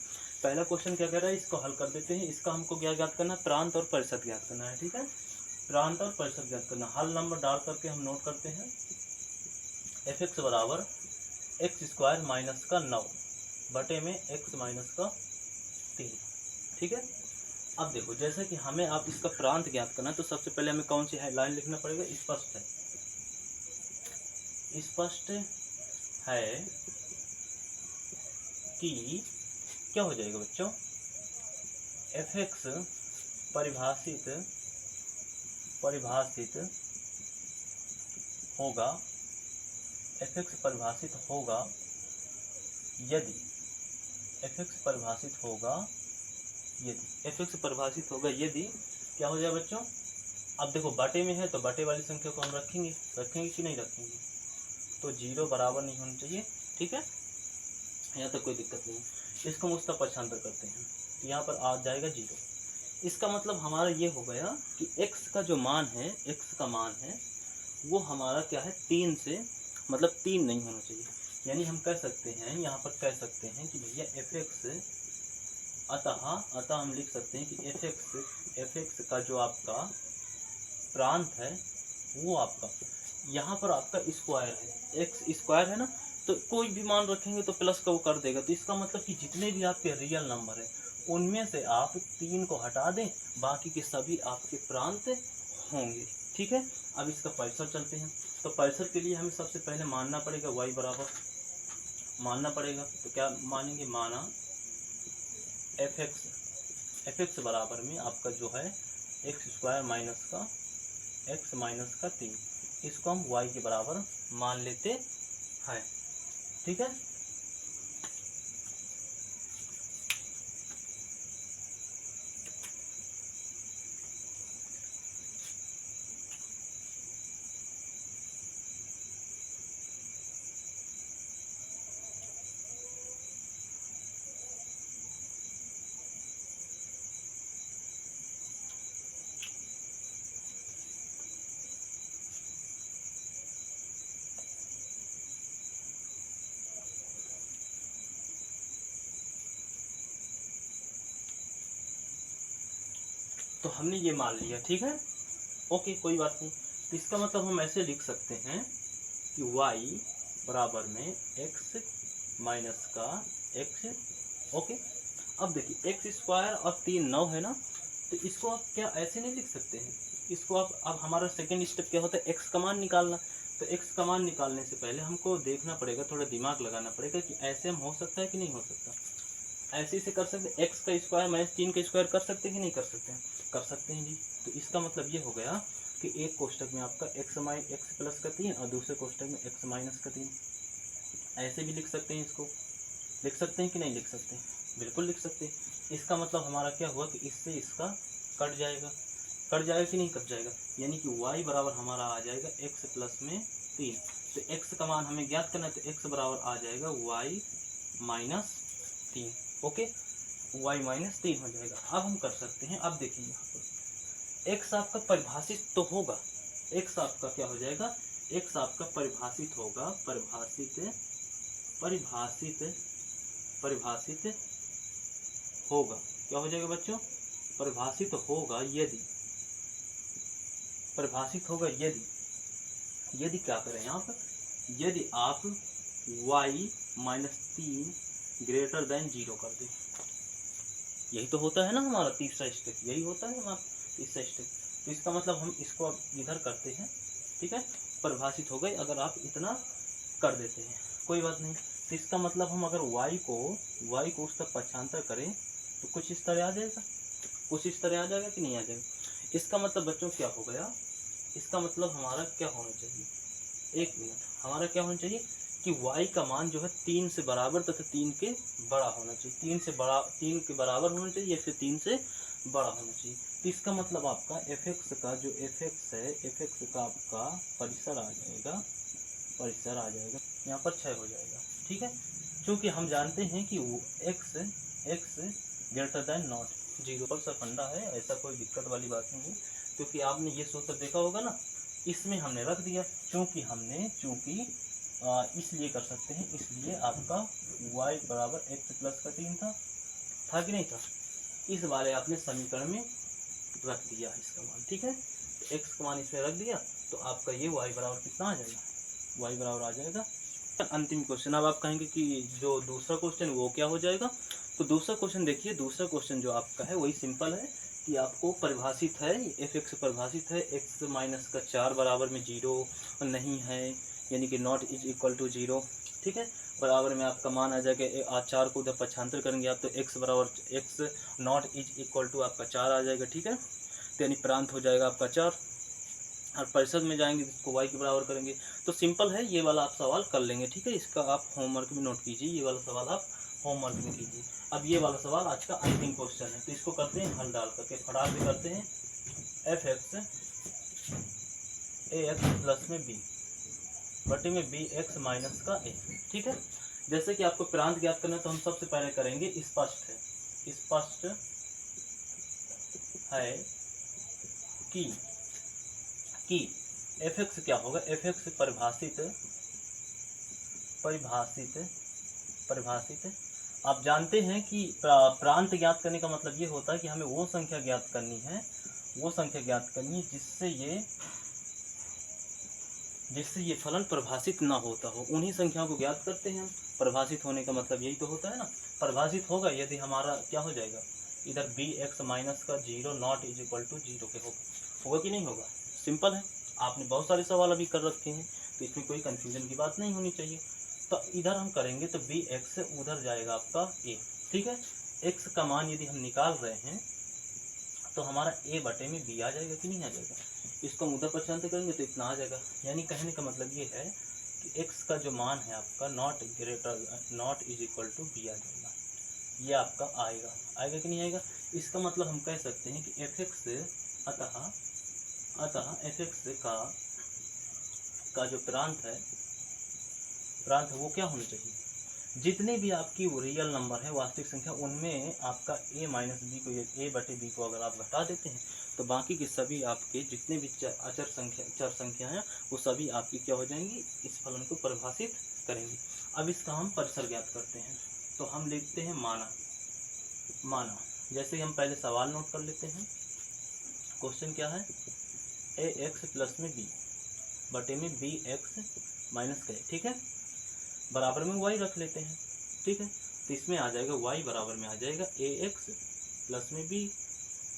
पहला क्वेश्चन क्या कह रहा है, इसको हल कर देते हैं। इसका हमको क्या ज्ञात करना है, प्रांत और परिषद ज्ञात करना है। ठीक है, प्रांत और परिषद ज्ञात करना। हल नंबर डाल करके हम नोट करते हैं, fx बराबर x² माइनस का 9 बटे में x माइनस का 3। ठीक है, अब देखो जैसा कि हमें आप इसका प्रांत ज्ञात करना है, तो सबसे पहले हमें कौन सी है लाइन लिखना पड़ेगा, स्पष्ट है। स्पष्ट है कि क्या हो जाएगा बच्चों, fx परिभाषित होगा, fx परिभाषित होगा यदि fx परिभाषित यदि क्या हो जाए बच्चों। अब देखो बाटे में है तो बाटे वाली संख्या को हम रखेंगे कि नहीं रखेंगे, तो 0 बराबर नहीं होना चाहिए। ठीक है, यहाँ तक कोई दिक्कत नहीं। इसको हम उसका पक्षांतर करते हैं तो यहाँ पर आ जाएगा 0। इसका मतलब हमारा ये हो गया कि x का जो मान है, x का मान है वो हमारा क्या है 3 से, मतलब 3 नहीं होना चाहिए। यानी हम कह सकते हैं, यहाँ पर कह सकते हैं कि भैया fx, अतः हम लिख सकते हैं कि fx का जो आपका प्रांत है वो आपका यहाँ पर आपका स्क्वायर है, x² है ना, तो कोई भी मान रखेंगे तो प्लस का वो कर देगा। तो इसका मतलब कि जितने भी आपके रियल नंबर है उनमें से आप 3 को हटा दें, बाकी के सभी आपके प्रांत होंगे। ठीक है, अब इसका परिसर चलते हैं। तो परिसर के लिए हमें सबसे पहले मानना पड़ेगा y बराबर मानना पड़ेगा। तो क्या मानेंगे, माना fx बराबर में आपका जो है x² माइनस का 3, इसको हम y के बराबर मान लेते हैं। ठीक है, तो हमने ये मान लिया। ठीक है, ओके, कोई बात नहीं। तो इसका मतलब हम ऐसे लिख सकते हैं कि y बराबर में x माइनस का x। ओके, अब देखिए x² और 3 9 है ना, तो इसको आप क्या ऐसे नहीं लिख सकते हैं, इसको आप, अब हमारा सेकेंड स्टेप क्या होता है, x का मान निकालना। तो x का मान निकालने से पहले हमको देखना पड़ेगा, थोड़ा दिमाग लगाना पड़ेगा कि ऐसे हम हो सकता है कि नहीं हो सकता। ऐसे से कर सकते, x का स्क्वायर माइनस 3 का स्क्वायर कर सकते हैं कि नहीं कर सकते हैं, कर सकते हैं जी। तो इसका मतलब ये हो गया कि एक कोष्टक में आपका x प्लस का 3 और दूसरे कोष्टक में x माइनस का 3। ऐसे भी लिख सकते हैं, इसको लिख सकते हैं कि नहीं लिख सकते हैं, बिल्कुल लिख सकते हैं। इसका मतलब हमारा क्या हुआ कि इससे इसका कट जाएगा कि नहीं कट जाएगा, यानी कि y बराबर हमारा आ जाएगा x प्लस में 3। तो x का मान हमें ज्ञात करना है, तो x बराबर आ जाएगा y minus 3। Okay, y minus 3 हो जाएगा। अब हम कर सकते हैं, अब देखिए यहाँ पर x आपका परिभाषित तो होगा, x आपका क्या हो जाएगा, x आपका परिभाषित होगा, परिभाषित होगा। क्या हो जाएगा बच्चों, परिभाषित होगा यदि यदि क्या करें आप, यदि आप y -3 ग्रेटर देन 0 कर दें, यही तो होता है ना हमारा तीसरा स्टेप, यही होता है हमारा तीसरा स्टेप। तो इसका मतलब हम इसको अब इधर करते हैं, ठीक है, परिभाषित हो गई अगर आप इतना कर देते हैं, कोई बात नहीं। तो इसका मतलब हम अगर y को उस तक पक्षांतर करें तो कुछ इस तरह आ जाएगा, कुछ इस तरह आ जाएगा कि नहीं आ जाएगा। इसका मतलब बच्चों क्या हो गया, इसका मतलब हमारा क्या होना चाहिए, एक मिनट, हमारा क्या होना चाहिए कि y का मान जो है 3 से बराबर तथा 3 के बड़ा होना चाहिए, 3 के बराबर होना चाहिए या फिर 3 से बड़ा होना चाहिए। तो इसका मतलब आपका fx का जो fx है, fx का आपका परिसर आ जाएगा, परिसर आ जाएगा, यहाँ पर 6 हो जाएगा, ठीक है। क्योंकि हम जानते हैं कि वो x ग्रेटर देन नॉट 0 पर सा फंडा है, ऐसा कोई दिक्कत वाली बात नहीं है। क्योंकि आपने ये सूत्र देखा होगा ना, इसमें हमने रख दिया, चूँकि इसलिए कर सकते हैं, इसलिए आपका y बराबर x प्लस का 3 था कि नहीं था, इस वाले आपने समीकरण में रख दिया इसका मान, ठीक है। x का मान इसमें रख दिया तो आपका ये y बराबर कितना आ जाएगा, y बराबर आ जाएगा। अंतिम क्वेश्चन, अब आप कहेंगे कि जो दूसरा क्वेश्चन वो क्या हो जाएगा, तो दूसरा क्वेश्चन देखिए, दूसरा क्वेश्चन जो आपका है वही सिंपल है कि आपको परिभाषित है, fx परिभाषित है x माइनस का 4 बराबर में 0 नहीं है, यानी कि नॉट इज इक्वल टू 0, ठीक है। बराबर में आपका मान आ जाएगा, आज 4 को उधर पक्षांतर करेंगे आप तो x बराबर x naught is equal to आपका 4 आ जाएगा, ठीक है। तो यानी प्रांत हो जाएगा आपका 4, और परिषद में जाएंगे इसको y के बराबर करेंगे। तो सिंपल है, ये वाला आप सवाल कर लेंगे, ठीक है। इसका आप होमवर्क में नोट कीजिए, ये वाला सवाल आप होमवर्क में कीजिए। अब ये वाला सवाल आज का अंतिम क्वेश्चन है, तो इसको करते हैं हल डाल करके, फटाक से करते हैं। fx ax प्लस में b बटे में bx माइनस का a, ठीक है। जैसे कि आपको प्रांत ज्ञात करना है तो हम सबसे पहले करेंगे स्पष्ट है कि fx क्या होगा, fx परिभाषित आप जानते हैं कि प्रांत ज्ञात करने का मतलब ये होता है कि हमें वो संख्या ज्ञात करनी है जिससे ये फलन परिभाषित ना होता हो, उन्हीं संख्याओं को ज्ञात करते हैं हम। परिभाषित होने का मतलब यही तो होता है ना, परिभाषित होगा यदि हमारा क्या हो जाएगा, इधर bx माइनस का 0 नॉट इज इक्वल टू 0 के होगा कि नहीं होगा। सिंपल है, आपने बहुत सारे सवाल अभी कर रखे हैं तो इसमें कोई कंफ्यूजन की बात नहीं होनी चाहिए। तो इधर हम करेंगे तो bx से उधर जाएगा आपका a, ठीक है। x का मान यदि हम निकाल रहे हैं तो हमारा a बटे में b आ जाएगा कि नहीं आ जाएगा। इसको हम उधर पक्षांतर करेंगे तो इतना आ जाएगा। यानी कहने का मतलब ये है कि x का जो मान है आपका naught is equal to b आ जाएगा, ये आपका आएगा कि नहीं आएगा। इसका मतलब हम कह सकते हैं कि fx अतः fx का जो प्रांत है वो क्या होना चाहिए, जितने भी आपकी रियल नंबर है वास्तविक संख्या, उनमें आपका a माइनस बी को, a बटे बी को अगर आप घटा देते हैं तो बाकी के सभी आपके जितने भी चर संख्या हैं वो सभी आपकी क्या हो जाएंगी, इस फलन को परिभाषित करेंगी। अब इसका हम परिसर ज्ञात करते हैं, तो हम लिखते हैं माना। जैसे हम पहले सवाल नोट कर लेते हैं, क्वेश्चन क्या है, ax प्लस में b बटे में bx माइनस का, ठीक है, बराबर में y रख लेते हैं, ठीक है। तो इसमें आ जाएगा y बराबर में आ जाएगा ax प्लस में b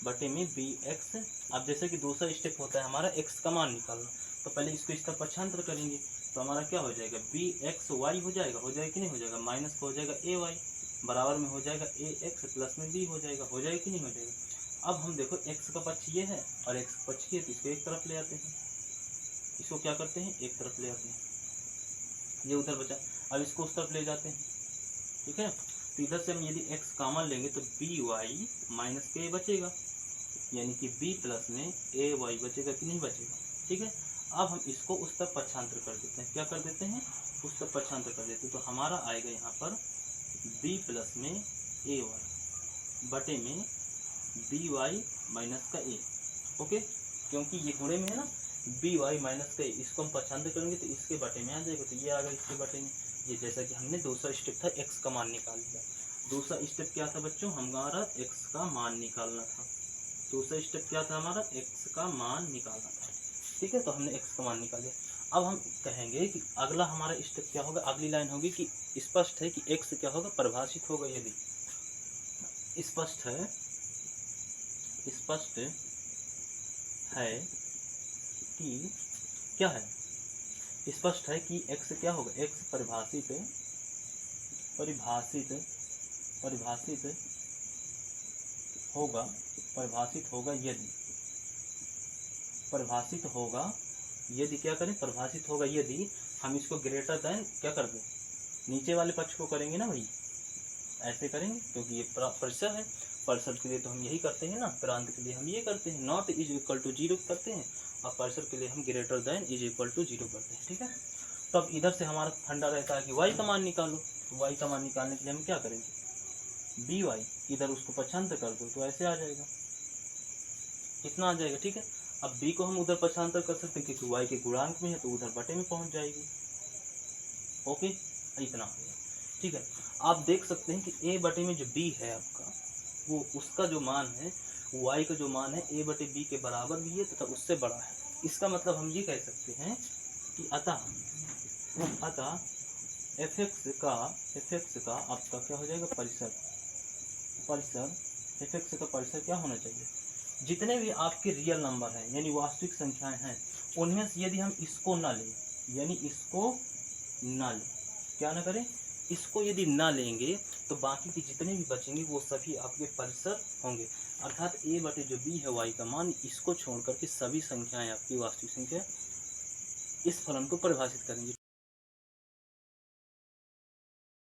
बटे में bx। अब जैसे कि दूसरा स्टेप होता है हमारा x का मान निकालना, तो पहले इसको इसका पक्षांतर करेंगे तो हमारा क्या हो जाएगा, bxy हो जाएगा कि नहीं हो जाएगा, माइनस हो जाएगा ay बराबर में हो जाएगा ax प्लस में b हो जाएगा कि नहीं हो जाएगा। अब हम देखो x का पक्ष ये है और x का पक्ष ये है, तो इसको एक तरफ ले आते हैं, इसको क्या करते हैं एक तरफ ले आते हैं, ये उधर बचा, अब इसको उस तरफ ले जाते हैं, ठीक है। तो इधर से हम यदि x कॉमन लेंगे तो by माइनस के बचेगा, यानी कि b प्लस में ay बचेगा कि नहीं बचेगा, ठीक है। अब हम इसको उस तरफ पक्षांतर कर देते हैं, क्या कर देते हैं, उस तरफ पक्षांतर कर देते हैं, तो हमारा आएगा यहाँ पर b प्लस में ay बटे में by माइनस का a, ओके, क्योंकि ये गुणे में है ना, by माइनस का, इसको हम पक्षांतर करेंगे तो इसके बटे में आ जाएगा, तो ये आ गया इसके बटे में। ये जैसा कि हमने दूसरा स्टेप था x का मान निकाल लिया। दूसरा स्टेप क्या था बच्चों, हमारा x का मान निकालना था, दूसरा स्टेप क्या था हमारा, x का मान निकालना था, ठीक है। तो हमने x का मान निकाल लिया। अब हम कहेंगे कि अगला हमारा स्टेप क्या होगा, अगली लाइन होगी कि स्पष्ट है कि x क्या होगा, परिभाषित होगा यदि, स्पष्ट है कि क्या है, स्पष्ट है कि x क्या होगा, x परिभाषित होगा, यदि क्या करें, परिभाषित होगा यदि हम इसको ग्रेटर देन क्या कर दें, नीचे वाले पक्ष को करेंगे ना भाई, ऐसे करेंगे क्योंकि ये परिसर है, परिसर के लिए तो हम यही करते हैं ना, प्रांत के लिए हम ये करते हैं, नॉट इज इक्वल टू 0 करते हैं, और परिसर के लिए हम greater than is equal to 0 करते हैं। ठीक है, तो अब इधर से हमारा फंडा रहता है कि y का मान निकालो, तो y का मान निकालने के लिए हम क्या करेंगे, by इधर उसको पक्षांतर कर दो तो ऐसे आ जाएगा, इतना आ जाएगा। ठीक है, अब b को हम उधर पक्षांतर कर सकते हैं क्योंकि y के गुणांक में है तो उधर बटे में पहुंच जाएगी। ओके, इतना हो गया। ठीक है, आप देख सकते हैं कि a बटे में जो b है आपका, वो उसका जो मान है, y का जो मान है a बटे b के बराबर भी है तथा उससे बड़ा है। इसका मतलब हम ये कह सकते हैं कि अतः fx का आपका क्या हो जाएगा, परिसर fx का परिसर क्या होना चाहिए, जितने भी आपके रियल नंबर हैं यानी वास्तविक संख्याएं हैं, उनमें से यदि हम इसको ना लें, यानी इसको ना लें, क्या ना करें, इसको यदि ना लेंगे तो बाकी के जितने भी बचेंगे वो सभी आपके परिसर होंगे। अर्थात a बटे जो b है y का मान, इसको छोड़ करके सभी संख्याएं आपकी वास्तविक संख्या इस फलन को परिभाषित करेंगे।